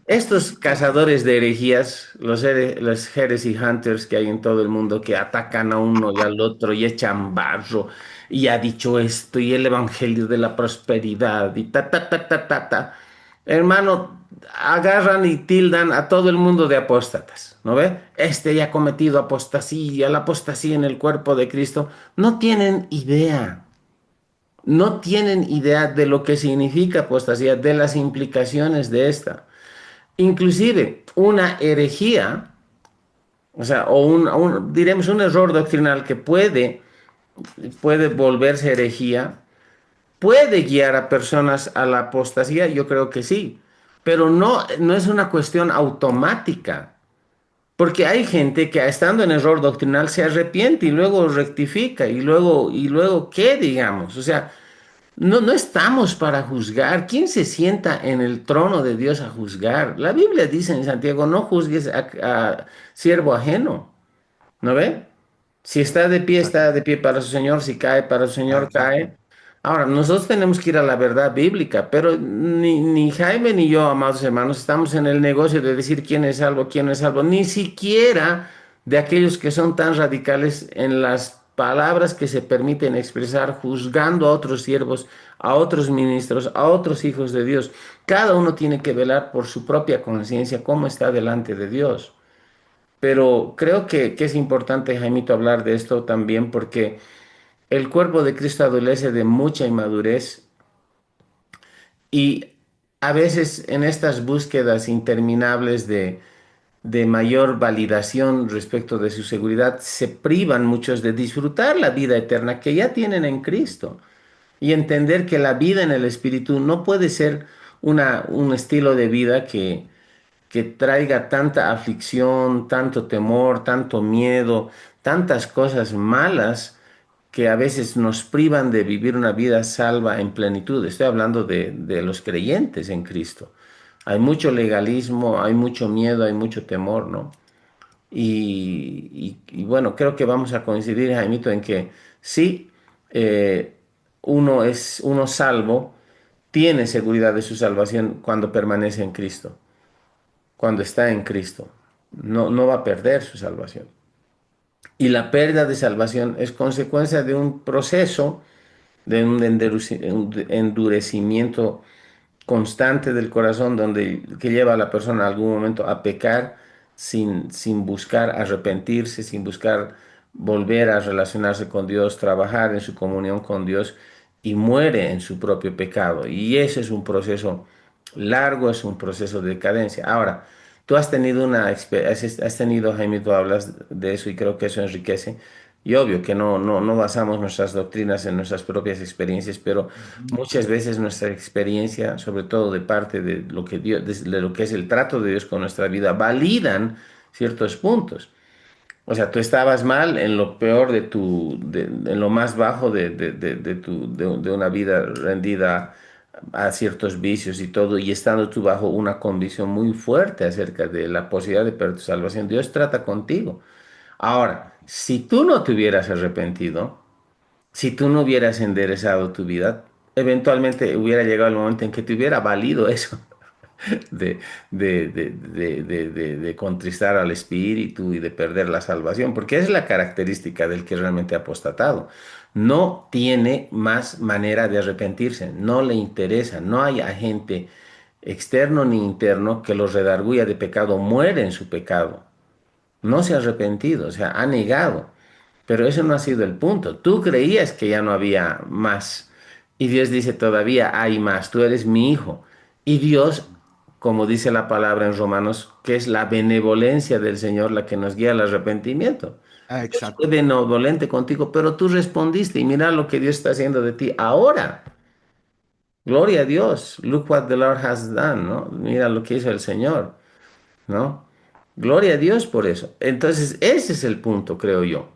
Estos cazadores de herejías, los heresy hunters que hay en todo el mundo, que atacan a uno y al otro y echan barro, y ha dicho esto, y el evangelio de la prosperidad, y ta, ta, ta, ta, ta, ta. hermano, agarran y tildan a todo el mundo de apóstatas, ¿no ve? Este ya ha cometido apostasía, la apostasía en el cuerpo de Cristo. No tienen idea, no tienen idea de lo que significa apostasía, de las implicaciones de esta. Inclusive una herejía, o sea, diremos un error doctrinal que puede volverse herejía, puede guiar a personas a la apostasía, yo creo que sí, pero no es una cuestión automática, porque hay gente que estando en error doctrinal se arrepiente y luego rectifica y luego ¿qué digamos? O sea, no estamos para juzgar. ¿Quién se sienta en el trono de Dios a juzgar? La Biblia dice en Santiago, no juzgues a siervo ajeno, ¿no ve? Si está Exacto. de pie para su Señor, si cae para su Ah, Señor, exacto. cae. Ahora, nosotros tenemos que ir a la verdad bíblica, pero ni Jaime ni yo, amados hermanos, estamos en el negocio de decir quién es salvo, quién no es salvo, ni siquiera de aquellos que son tan radicales en las palabras que se permiten expresar, juzgando a otros siervos, a otros ministros, a otros hijos de Dios. Cada uno tiene que velar por su propia conciencia, cómo está delante de Dios. Pero creo que es importante, Jaimito, hablar de esto también porque el cuerpo de Cristo adolece de mucha inmadurez y a veces en estas búsquedas interminables de mayor validación respecto de su seguridad, se privan muchos de disfrutar la vida eterna que ya tienen en Cristo y entender que la vida en el Espíritu no puede ser un estilo de vida que traiga tanta aflicción, tanto temor, tanto miedo, tantas cosas malas que a veces nos privan de vivir una vida salva en plenitud. Estoy hablando de los creyentes en Cristo. Hay mucho legalismo, hay mucho miedo, hay mucho temor, ¿no? Y bueno, creo que vamos a coincidir, Jaimito, en que sí, eh, uno salvo, tiene seguridad de su salvación cuando permanece en Cristo, cuando está en Cristo. No va a perder su salvación. Y la pérdida de salvación es consecuencia de un proceso, de un endurecimiento constante del corazón que lleva a la persona en algún momento a pecar sin buscar arrepentirse, sin buscar volver a relacionarse con Dios, trabajar en su comunión con Dios y muere en su propio pecado. Y ese es un proceso largo, es un proceso de decadencia. Ahora, tú has tenido has tenido, Jaime, tú hablas de eso y creo que eso enriquece. Y obvio que no basamos nuestras doctrinas en nuestras propias experiencias, pero Ujú. muchas veces nuestra experiencia, sobre todo de parte de lo que Dios, de lo que es el trato de Dios con nuestra vida, validan ciertos puntos. O sea, tú estabas mal en lo peor en lo más bajo de una vida rendida a ciertos vicios y todo, y estando tú bajo una convicción muy fuerte acerca de la posibilidad de perder tu salvación, Dios trata contigo. Ahora, si tú no te hubieras arrepentido, si tú no hubieras enderezado tu vida, eventualmente hubiera llegado el momento en que te hubiera valido eso de, de contristar al espíritu y de perder la salvación, porque es la característica del que realmente ha apostatado. No tiene más manera de arrepentirse, no le interesa, no hay agente externo ni interno que los redarguya de pecado, muere en su pecado, no se ha arrepentido, o sea, ha negado. Pero eso no ha sido el punto. Tú creías que ya no había más. Y Dios dice, todavía hay más. Tú eres mi hijo. Y Dios, como dice la palabra en Romanos, que es la benevolencia del Señor la que nos guía al arrepentimiento. Ah, Dios fue exacto. benevolente contigo, pero tú respondiste y mira lo que Dios está haciendo de ti ahora. Gloria a Dios. Look what the Lord has done, ¿no? Mira lo que hizo el Señor, ¿no? Gloria a Dios por eso. Entonces, ese es el punto, creo yo.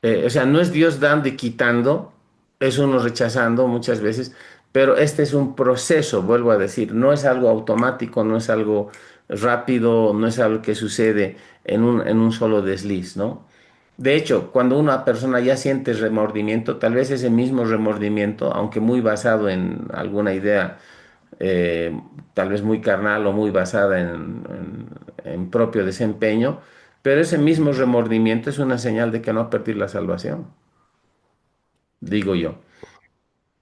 O sea, no es Dios dando y quitando, es uno rechazando muchas veces, pero este es un proceso, vuelvo a decir, no es algo automático, no es algo rápido, no es algo que sucede en un solo desliz, ¿no? De hecho, cuando una persona ya siente remordimiento, tal vez ese mismo remordimiento, aunque muy basado en alguna idea, eh, tal vez muy carnal o muy basada en propio desempeño, pero ese mismo remordimiento es una señal de que no ha perdido la salvación, digo yo.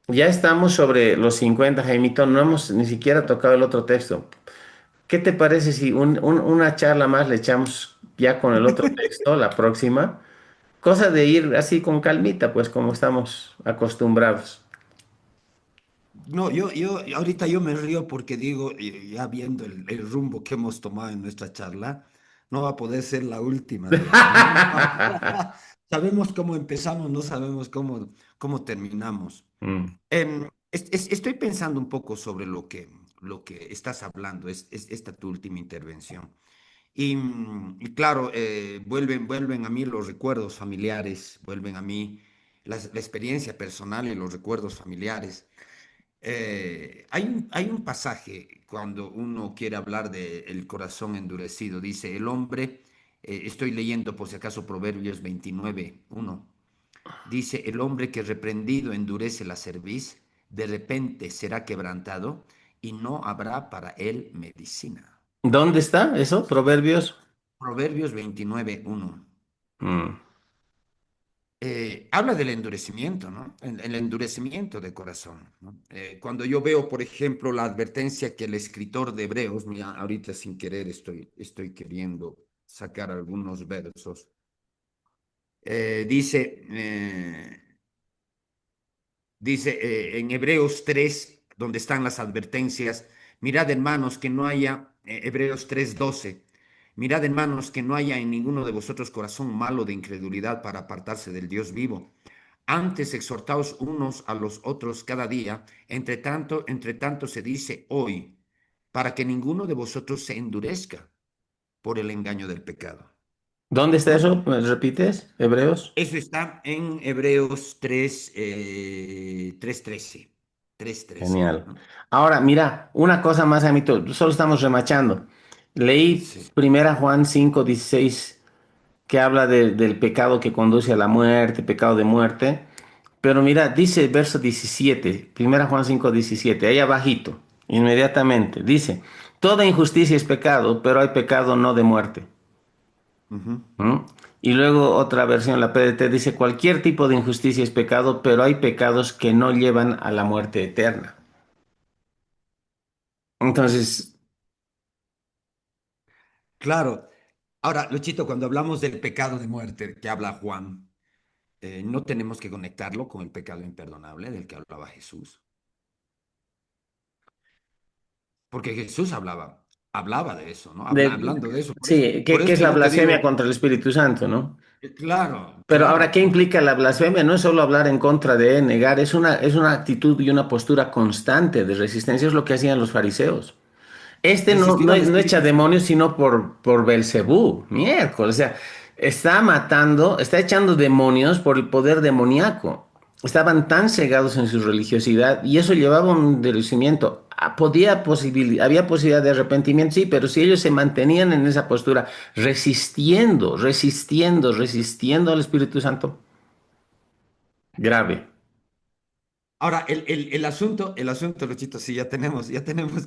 Ya estamos sobre los 50, Jaimito, no hemos ni siquiera tocado el otro texto. ¿Qué te parece si una charla más le echamos ya con el otro texto, la próxima? Cosa de ir así con calmita, pues como estamos acostumbrados. No, ahorita yo me río porque digo, ya viendo el rumbo que hemos tomado en nuestra charla, no va a poder ser la última, digo, ¿no? Sabemos cómo empezamos, no sabemos cómo terminamos. Mm. Estoy pensando un poco sobre lo que estás hablando, es esta tu última intervención. Y claro, vuelven a mí los recuerdos familiares, vuelven a mí la experiencia personal y los recuerdos familiares. Hay un pasaje cuando uno quiere hablar del corazón endurecido. Dice, el hombre, estoy leyendo por si acaso Proverbios 29:1. Dice, el hombre que reprendido endurece la cerviz, de repente será quebrantado y no habrá para él medicina. ¿Dónde está eso? Proverbios. Proverbios 29:1. Mm. Habla del endurecimiento, ¿no? El endurecimiento de corazón, ¿no? Cuando yo veo, por ejemplo, la advertencia que el escritor de Hebreos, mira, ahorita sin querer estoy queriendo sacar algunos versos, dice, en Hebreos 3, donde están las advertencias, mirad hermanos que no haya, Hebreos 3:12, mirad hermanos que no haya en ninguno de vosotros corazón malo de incredulidad para apartarse del Dios vivo. Antes exhortaos unos a los otros cada día, entre tanto se dice hoy, para que ninguno de vosotros se endurezca por el engaño del pecado. ¿Dónde está ¿No? eso? ¿Me repites? Hebreos. Eso está en Hebreos 3:13. 3:13. Genial. ¿No? Ahora, mira, una cosa más, amito, solo estamos remachando. Leí Sí. primera Juan 5:16 que habla del pecado que conduce a la muerte, pecado de muerte. Pero mira, dice el verso 17, primera Juan 5:17, ahí abajito, inmediatamente, dice, toda injusticia es pecado, pero hay pecado no de muerte. Ujú. ¿Mm? Y luego otra versión, la PDT, dice, cualquier tipo de injusticia es pecado, pero hay pecados que no llevan a la muerte eterna. Entonces, Claro. Ahora, Luchito, cuando hablamos del pecado de muerte que habla Juan, no tenemos que conectarlo con el pecado imperdonable del que hablaba Jesús. Porque Jesús hablaba de eso, ¿no? de- Hablando de eso. sí, Por ¿qué eso es que la yo te blasfemia digo, contra el Espíritu Santo, no? claro, Pero ahora, claro, ¿qué ¿no? implica la blasfemia? No es solo hablar en contra de, negar, es una actitud y una postura constante de resistencia, es lo que hacían los fariseos. Este no, Resistir no, al no echa Espíritu Santo. demonios sino por Belcebú, miércoles. O sea, está matando, está echando demonios por el poder demoníaco. Estaban tan cegados en su religiosidad y eso llevaba a un endurecimiento. Había posibilidad de arrepentimiento, sí, pero si ellos se mantenían en esa postura, resistiendo al Espíritu Santo, grave. Ahora, el asunto, Luchito, sí, ya tenemos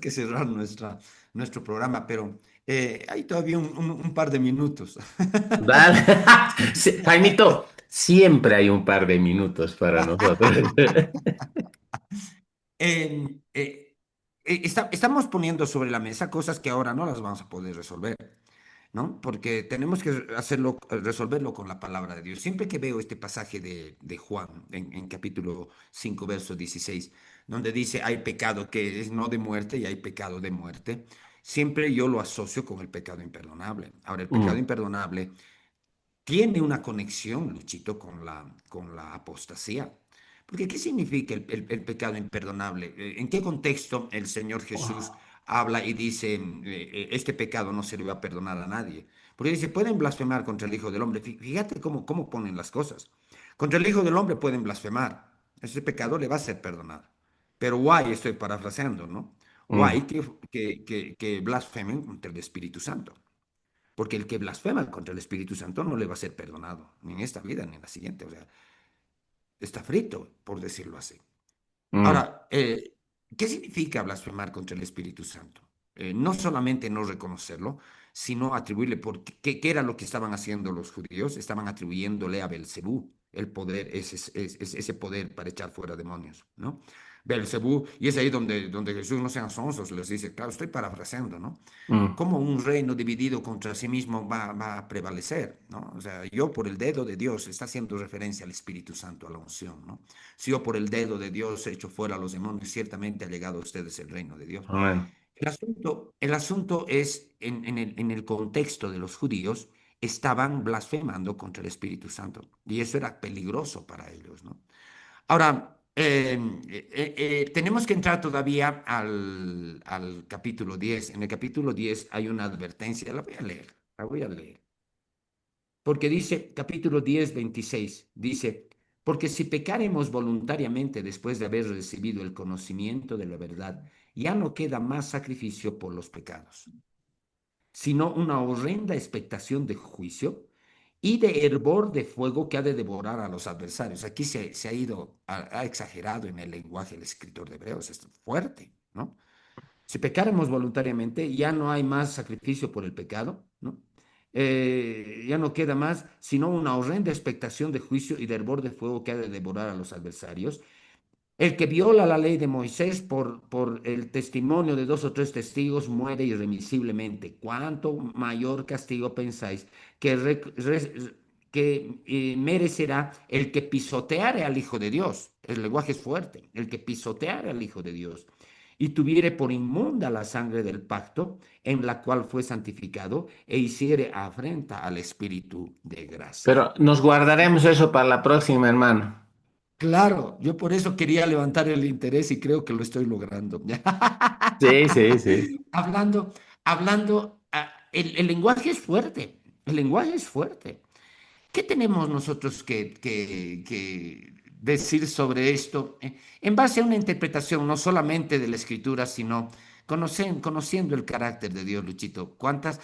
que cerrar nuestro programa, pero hay todavía un par de minutos. Dale. Sí, Jaimito, siempre hay un par de minutos para nosotros. Estamos poniendo sobre la mesa cosas que ahora no las vamos a poder resolver, ¿no? Porque tenemos que resolverlo con la palabra de Dios. Siempre que veo este pasaje de Juan en capítulo 5 verso 16 donde dice hay pecado que es no de muerte y hay pecado de muerte, siempre yo lo asocio con el pecado imperdonable. Ahora, el pecado Mm. imperdonable tiene una conexión, Luchito, con la apostasía. Porque, ¿qué significa el pecado imperdonable? ¿En qué contexto el Señor Jesús habla y dice, este pecado no se le va a perdonar a nadie? Porque dice, pueden blasfemar contra el Hijo del Hombre. Fíjate cómo ponen las cosas. Contra el Hijo del Hombre pueden blasfemar. Ese pecado le va a ser perdonado. Pero guay, estoy parafraseando, ¿no? Mm, Guay que blasfemen contra el Espíritu Santo. Porque el que blasfema contra el Espíritu Santo no le va a ser perdonado, ni en esta vida ni en la siguiente. O sea, está frito, por decirlo así. mm. Ahora, ¿qué significa blasfemar contra el Espíritu Santo? no solamente no reconocerlo, sino atribuirle, porque ¿qué era lo que estaban haciendo los judíos? Estaban atribuyéndole a Belcebú el poder, ese poder para echar fuera demonios, ¿no? Belcebú, y es ahí donde Jesús, no sean sonsos, les dice, claro, estoy parafraseando, ¿no? Mm, ¿Cómo un reino dividido contra sí mismo va a prevalecer? ¿No? O sea, yo por el dedo de Dios, está haciendo referencia al Espíritu Santo, a la unción, ¿no? Si yo por el dedo de Dios he hecho fuera a los demonios, ciertamente ha llegado a ustedes el reino de Dios. amén. El asunto es, en el contexto de los judíos, estaban blasfemando contra el Espíritu Santo y eso era peligroso para ellos, ¿no? Ahora, tenemos que entrar todavía al capítulo 10. En el capítulo 10 hay una advertencia, la voy a leer, porque dice, capítulo 10, 26, dice, porque si pecaremos voluntariamente después de haber recibido el conocimiento de la verdad, ya no queda más sacrificio por los pecados, sino una horrenda expectación de juicio y de hervor de fuego que ha de devorar a los adversarios. Aquí se ha ido, ha exagerado en el lenguaje el escritor de Hebreos, es fuerte, ¿no? Si pecáramos voluntariamente, ya no hay más sacrificio por el pecado, ¿no? Ya no queda más sino una horrenda expectación de juicio y de hervor de fuego que ha de devorar a los adversarios. El que viola la ley de Moisés por el testimonio de dos o tres testigos muere irremisiblemente. ¿Cuánto mayor castigo pensáis que merecerá el que pisoteare al Hijo de Dios? El lenguaje es fuerte. El que pisoteare al Hijo de Dios y tuviere por inmunda la sangre del pacto en la cual fue santificado e hiciere afrenta al Espíritu de gracia. Pero nos guardaremos eso para la próxima, hermano. Claro, yo por eso quería levantar el interés y creo que lo estoy logrando. Sí, sí, sí. Hablando, el lenguaje es fuerte, el lenguaje es fuerte. ¿Qué tenemos nosotros que decir sobre esto? En base a una interpretación no solamente de la escritura, sino conociendo el carácter de Dios, Luchito. ¿Cuántas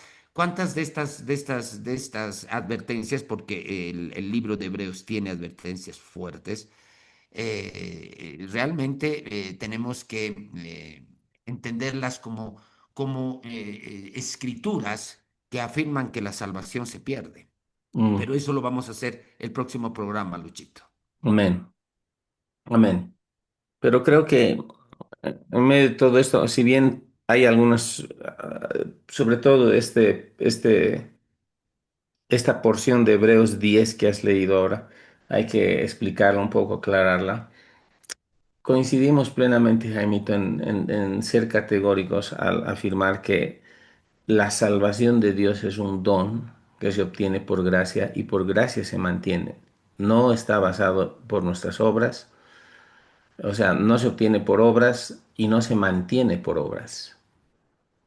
de estas advertencias, porque el libro de Hebreos tiene advertencias fuertes, realmente tenemos que entenderlas como escrituras que afirman que la salvación se pierde? Mm, Pero eso lo vamos a hacer el próximo programa, Luchito. amén, amén. Pero creo que en medio de todo esto, si bien hay algunas, sobre todo esta porción de Hebreos 10 que has leído ahora, hay que explicarla un poco, aclararla. Coincidimos plenamente, Jaimito, en ser categóricos al afirmar que la salvación de Dios es un don que se obtiene por gracia y por gracia se mantiene. No está basado por nuestras obras, o sea, no se obtiene por obras y no se mantiene por obras.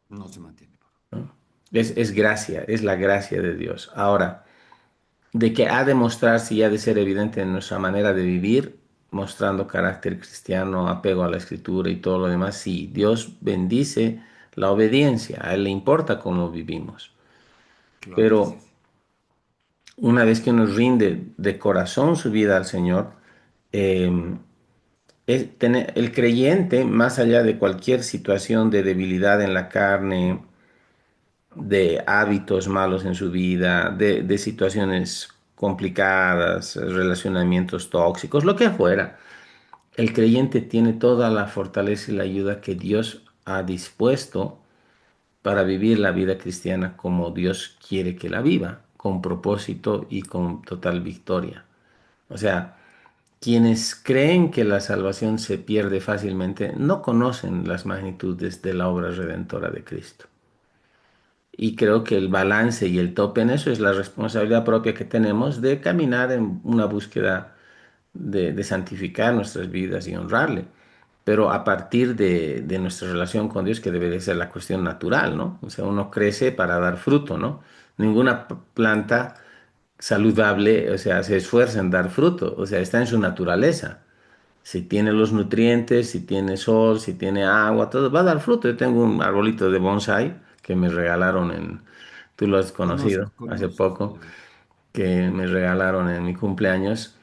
No se mantiene. ¿No? Es gracia, es la gracia de Dios. Ahora, de que ha de mostrarse y ha de ser evidente en nuestra manera de vivir, mostrando carácter cristiano, apego a la escritura y todo lo demás, sí, Dios bendice la obediencia, a Él le importa cómo vivimos. Claro que sí. Pero una vez que uno rinde de corazón su vida al Señor, eh, el creyente, más allá de cualquier situación de debilidad en la carne, de hábitos malos en su vida, de situaciones complicadas, relacionamientos tóxicos, lo que fuera, el creyente tiene toda la fortaleza y la ayuda que Dios ha dispuesto para vivir la vida cristiana como Dios quiere que la viva, con propósito y con total victoria. O sea, quienes creen que la salvación se pierde fácilmente no conocen las magnitudes de la obra redentora de Cristo. Y creo que el balance y el tope en eso es la responsabilidad propia que tenemos de caminar en una búsqueda de santificar nuestras vidas y honrarle. Pero a partir de nuestra relación con Dios, que debe de ser la cuestión natural, ¿no? O sea, uno crece para dar fruto, ¿no? Ninguna planta saludable, o sea, se esfuerza en dar fruto, o sea, está en su naturaleza. Si tiene los nutrientes, si tiene sol, si tiene agua, todo va a dar fruto. Yo tengo un arbolito de bonsai que me regalaron tú lo has Conozco, conocido hace conozco. poco, que me regalaron en mi cumpleaños.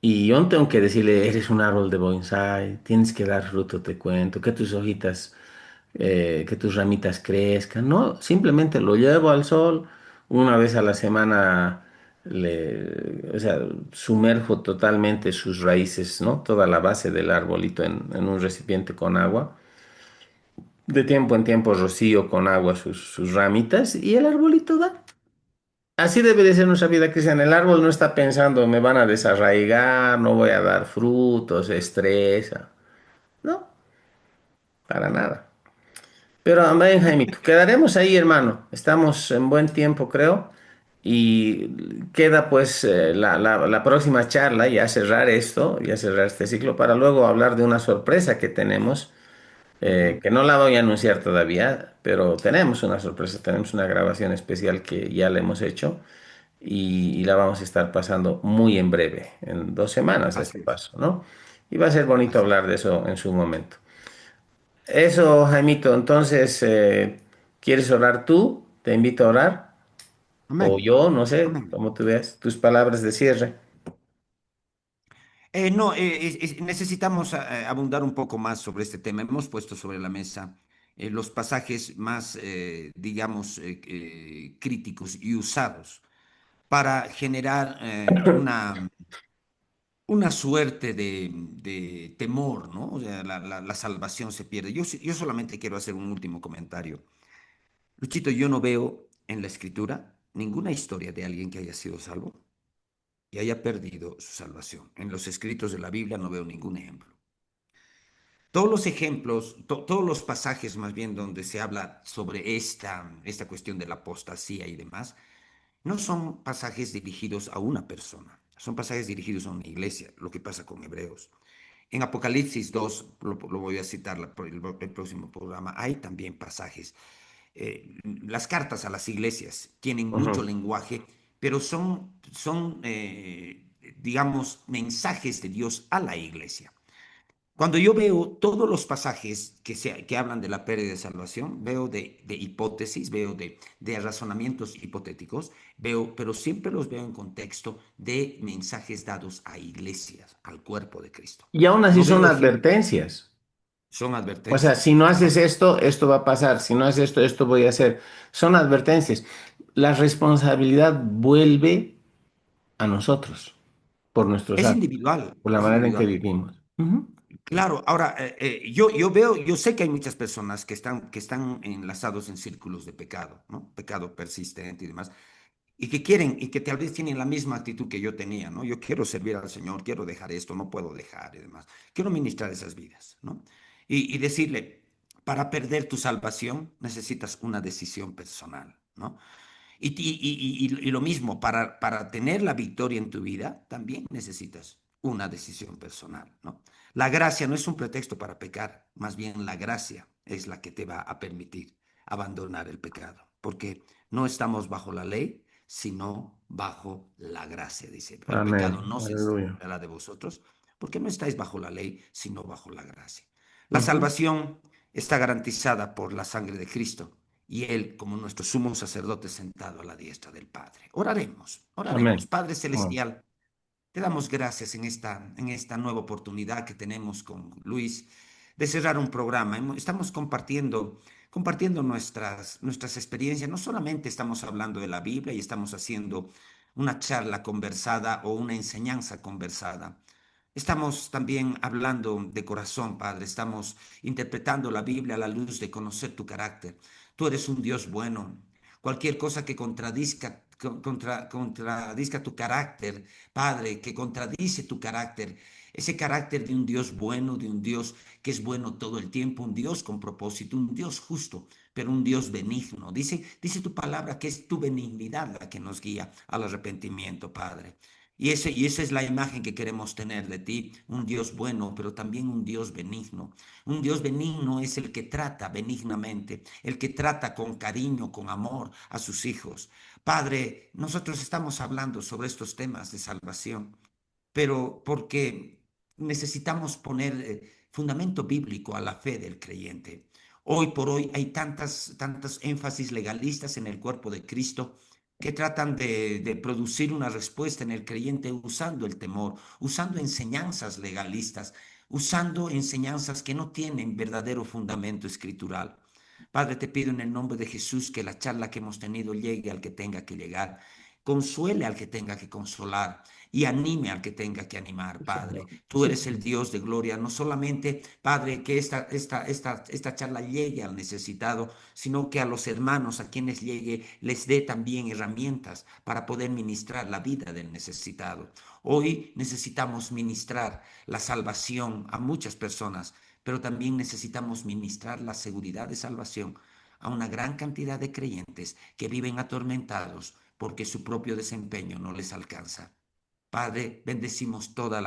Y yo no tengo que decirle, eres un árbol de bonsai, tienes que dar fruto, te cuento, que tus hojitas que tus ramitas crezcan, no, simplemente lo llevo al sol una vez a la semana, o sea, sumerjo totalmente sus raíces, ¿no? Toda la base del arbolito en un recipiente con agua. De tiempo en tiempo rocío con agua sus ramitas y el arbolito da. Así debe de ser nuestra vida cristiana. El árbol no está pensando, me van a desarraigar, no voy a dar frutos, se estresa. No, para nada. Pero amén, Jaimito, quedaremos ahí, hermano. Estamos en buen tiempo, creo. Y queda pues la próxima charla, ya cerrar esto, ya cerrar este ciclo, para luego hablar de una sorpresa que tenemos, Ujú. que no la voy a anunciar todavía, pero tenemos una sorpresa, tenemos una grabación especial que ya la hemos hecho y la vamos a estar pasando muy en breve, en 2 semanas a este Así es, paso, ¿no? Y va a ser bonito así es. hablar de eso en su momento. Eso, Jaimito, entonces, ¿quieres orar tú? Te invito a orar. O Amén, yo, no sé, amén. como tú veas, tus palabras de cierre. No, necesitamos abundar un poco más sobre este tema. Hemos puesto sobre la mesa los pasajes más, digamos, críticos y usados para generar una suerte de temor, ¿no? O sea, la salvación se pierde. Yo solamente quiero hacer un último comentario. Luchito, yo no veo en la escritura ninguna historia de alguien que haya sido salvo y haya perdido su salvación. En los escritos de la Biblia no veo ningún ejemplo. Todos los ejemplos, todos los pasajes más bien donde se habla sobre esta cuestión de la apostasía y demás, no son pasajes dirigidos a una persona, son pasajes dirigidos a una iglesia, lo que pasa con Hebreos. En Apocalipsis 2, lo voy a citar por el próximo programa, hay también pasajes. Las cartas a las iglesias tienen mucho Ujú. lenguaje, pero son digamos, mensajes de Dios a la iglesia. Cuando yo veo todos los pasajes que hablan de la pérdida de salvación, veo de hipótesis, veo de razonamientos hipotéticos, pero siempre los veo en contexto de mensajes dados a iglesias, al cuerpo de Cristo. Y aún así No son veo ejemplos, advertencias. son O sea, advertencias, si no haces claro. esto, esto va a pasar. Si no haces esto, esto voy a hacer. Son advertencias. La responsabilidad vuelve a nosotros por nuestros actos, por la Es manera en que individual. vivimos. Ujú. Claro, ahora, yo veo, yo sé que hay muchas personas que están enlazados en círculos de pecado, ¿no? Pecado persistente y demás, y que quieren, y que tal vez tienen la misma actitud que yo tenía, ¿no? Yo quiero servir al Señor, quiero dejar esto, no puedo dejar y demás. Quiero ministrar esas vidas, ¿no? Y decirle, para perder tu salvación necesitas una decisión personal, ¿no? Y lo mismo, para tener la victoria en tu vida, también necesitas una decisión personal, ¿no? La gracia no es un pretexto para pecar, más bien la gracia es la que te va a permitir abandonar el pecado, porque no estamos bajo la ley, sino bajo la gracia, dice. El pecado Amén. no se Aleluya. enseñará de vosotros, porque no estáis bajo la ley, sino bajo la gracia. La Ujú. salvación está garantizada por la sangre de Cristo y Él como nuestro sumo sacerdote sentado a la diestra del Padre. Oraremos, oraremos. Amén. Padre Amén. Celestial, te damos gracias en esta nueva oportunidad que tenemos con Luis de cerrar un programa. Estamos compartiendo nuestras experiencias. No solamente estamos hablando de la Biblia y estamos haciendo una charla conversada o una enseñanza conversada. Estamos también hablando de corazón, Padre. Estamos interpretando la Biblia a la luz de conocer tu carácter. Tú eres un Dios bueno. Cualquier cosa que contradizca tu carácter, Padre, que contradice tu carácter, ese carácter de un Dios bueno, de un Dios que es bueno todo el tiempo, un Dios con propósito, un Dios justo, pero un Dios benigno. Dice tu palabra que es tu benignidad la que nos guía al arrepentimiento, Padre. Y esa es la imagen que queremos tener de ti, un Dios bueno, pero también un Dios benigno. Un Dios benigno es el que trata benignamente, el que trata con cariño, con amor a sus hijos. Padre, nosotros estamos hablando sobre estos temas de salvación, pero porque necesitamos poner fundamento bíblico a la fe del creyente. Hoy por hoy hay tantas énfasis legalistas en el cuerpo de Cristo que tratan de producir una respuesta en el creyente usando el temor, usando enseñanzas legalistas, usando enseñanzas que no tienen verdadero fundamento escritural. Padre, te pido en el nombre de Jesús que la charla que hemos tenido llegue al que tenga que llegar, consuele al que tenga que consolar y anime al que tenga que animar, Sí, Padre. Señor. Tú Sí, eres el Señor. Dios de gloria, no solamente, Padre, que esta charla llegue al necesitado, sino que a los hermanos a quienes llegue les dé también herramientas para poder ministrar la vida del necesitado. Hoy necesitamos ministrar la salvación a muchas personas, pero también necesitamos ministrar la seguridad de salvación a una gran cantidad de creyentes que viven atormentados porque su propio desempeño no les alcanza. Padre, bendecimos todas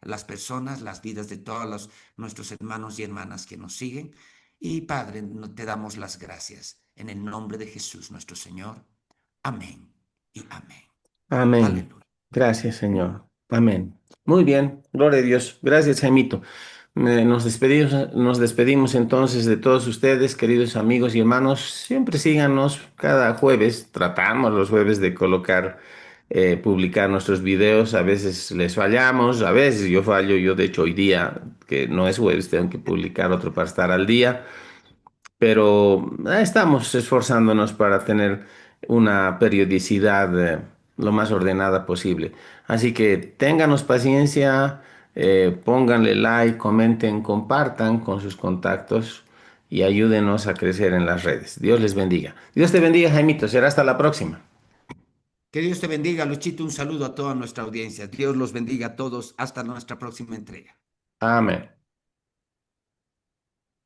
las personas, las vidas de todos nuestros hermanos y hermanas que nos siguen. Y Padre, te damos las gracias en el nombre de Jesús nuestro Señor. Amén y amén. Amén. Aleluya. Gracias, Señor. Amén. Muy bien. Gloria a Dios. Gracias, Jaimito. Nos despedimos entonces de todos ustedes, queridos amigos y hermanos. Siempre síganos cada jueves. Tratamos los jueves de publicar nuestros videos. A veces les fallamos, a veces yo fallo. Yo, de hecho, hoy día, que no es jueves, tengo que publicar otro para estar al día. Pero estamos esforzándonos para tener una periodicidad lo más ordenada posible. Así que ténganos paciencia, pónganle like, comenten, compartan con sus contactos y ayúdenos a crecer en las redes. Dios les bendiga. Dios te bendiga, Jaimito. Será hasta la próxima. Que Dios te bendiga, Luchito. Un saludo a toda nuestra audiencia. Dios los bendiga a todos. Hasta nuestra próxima entrega. Amén.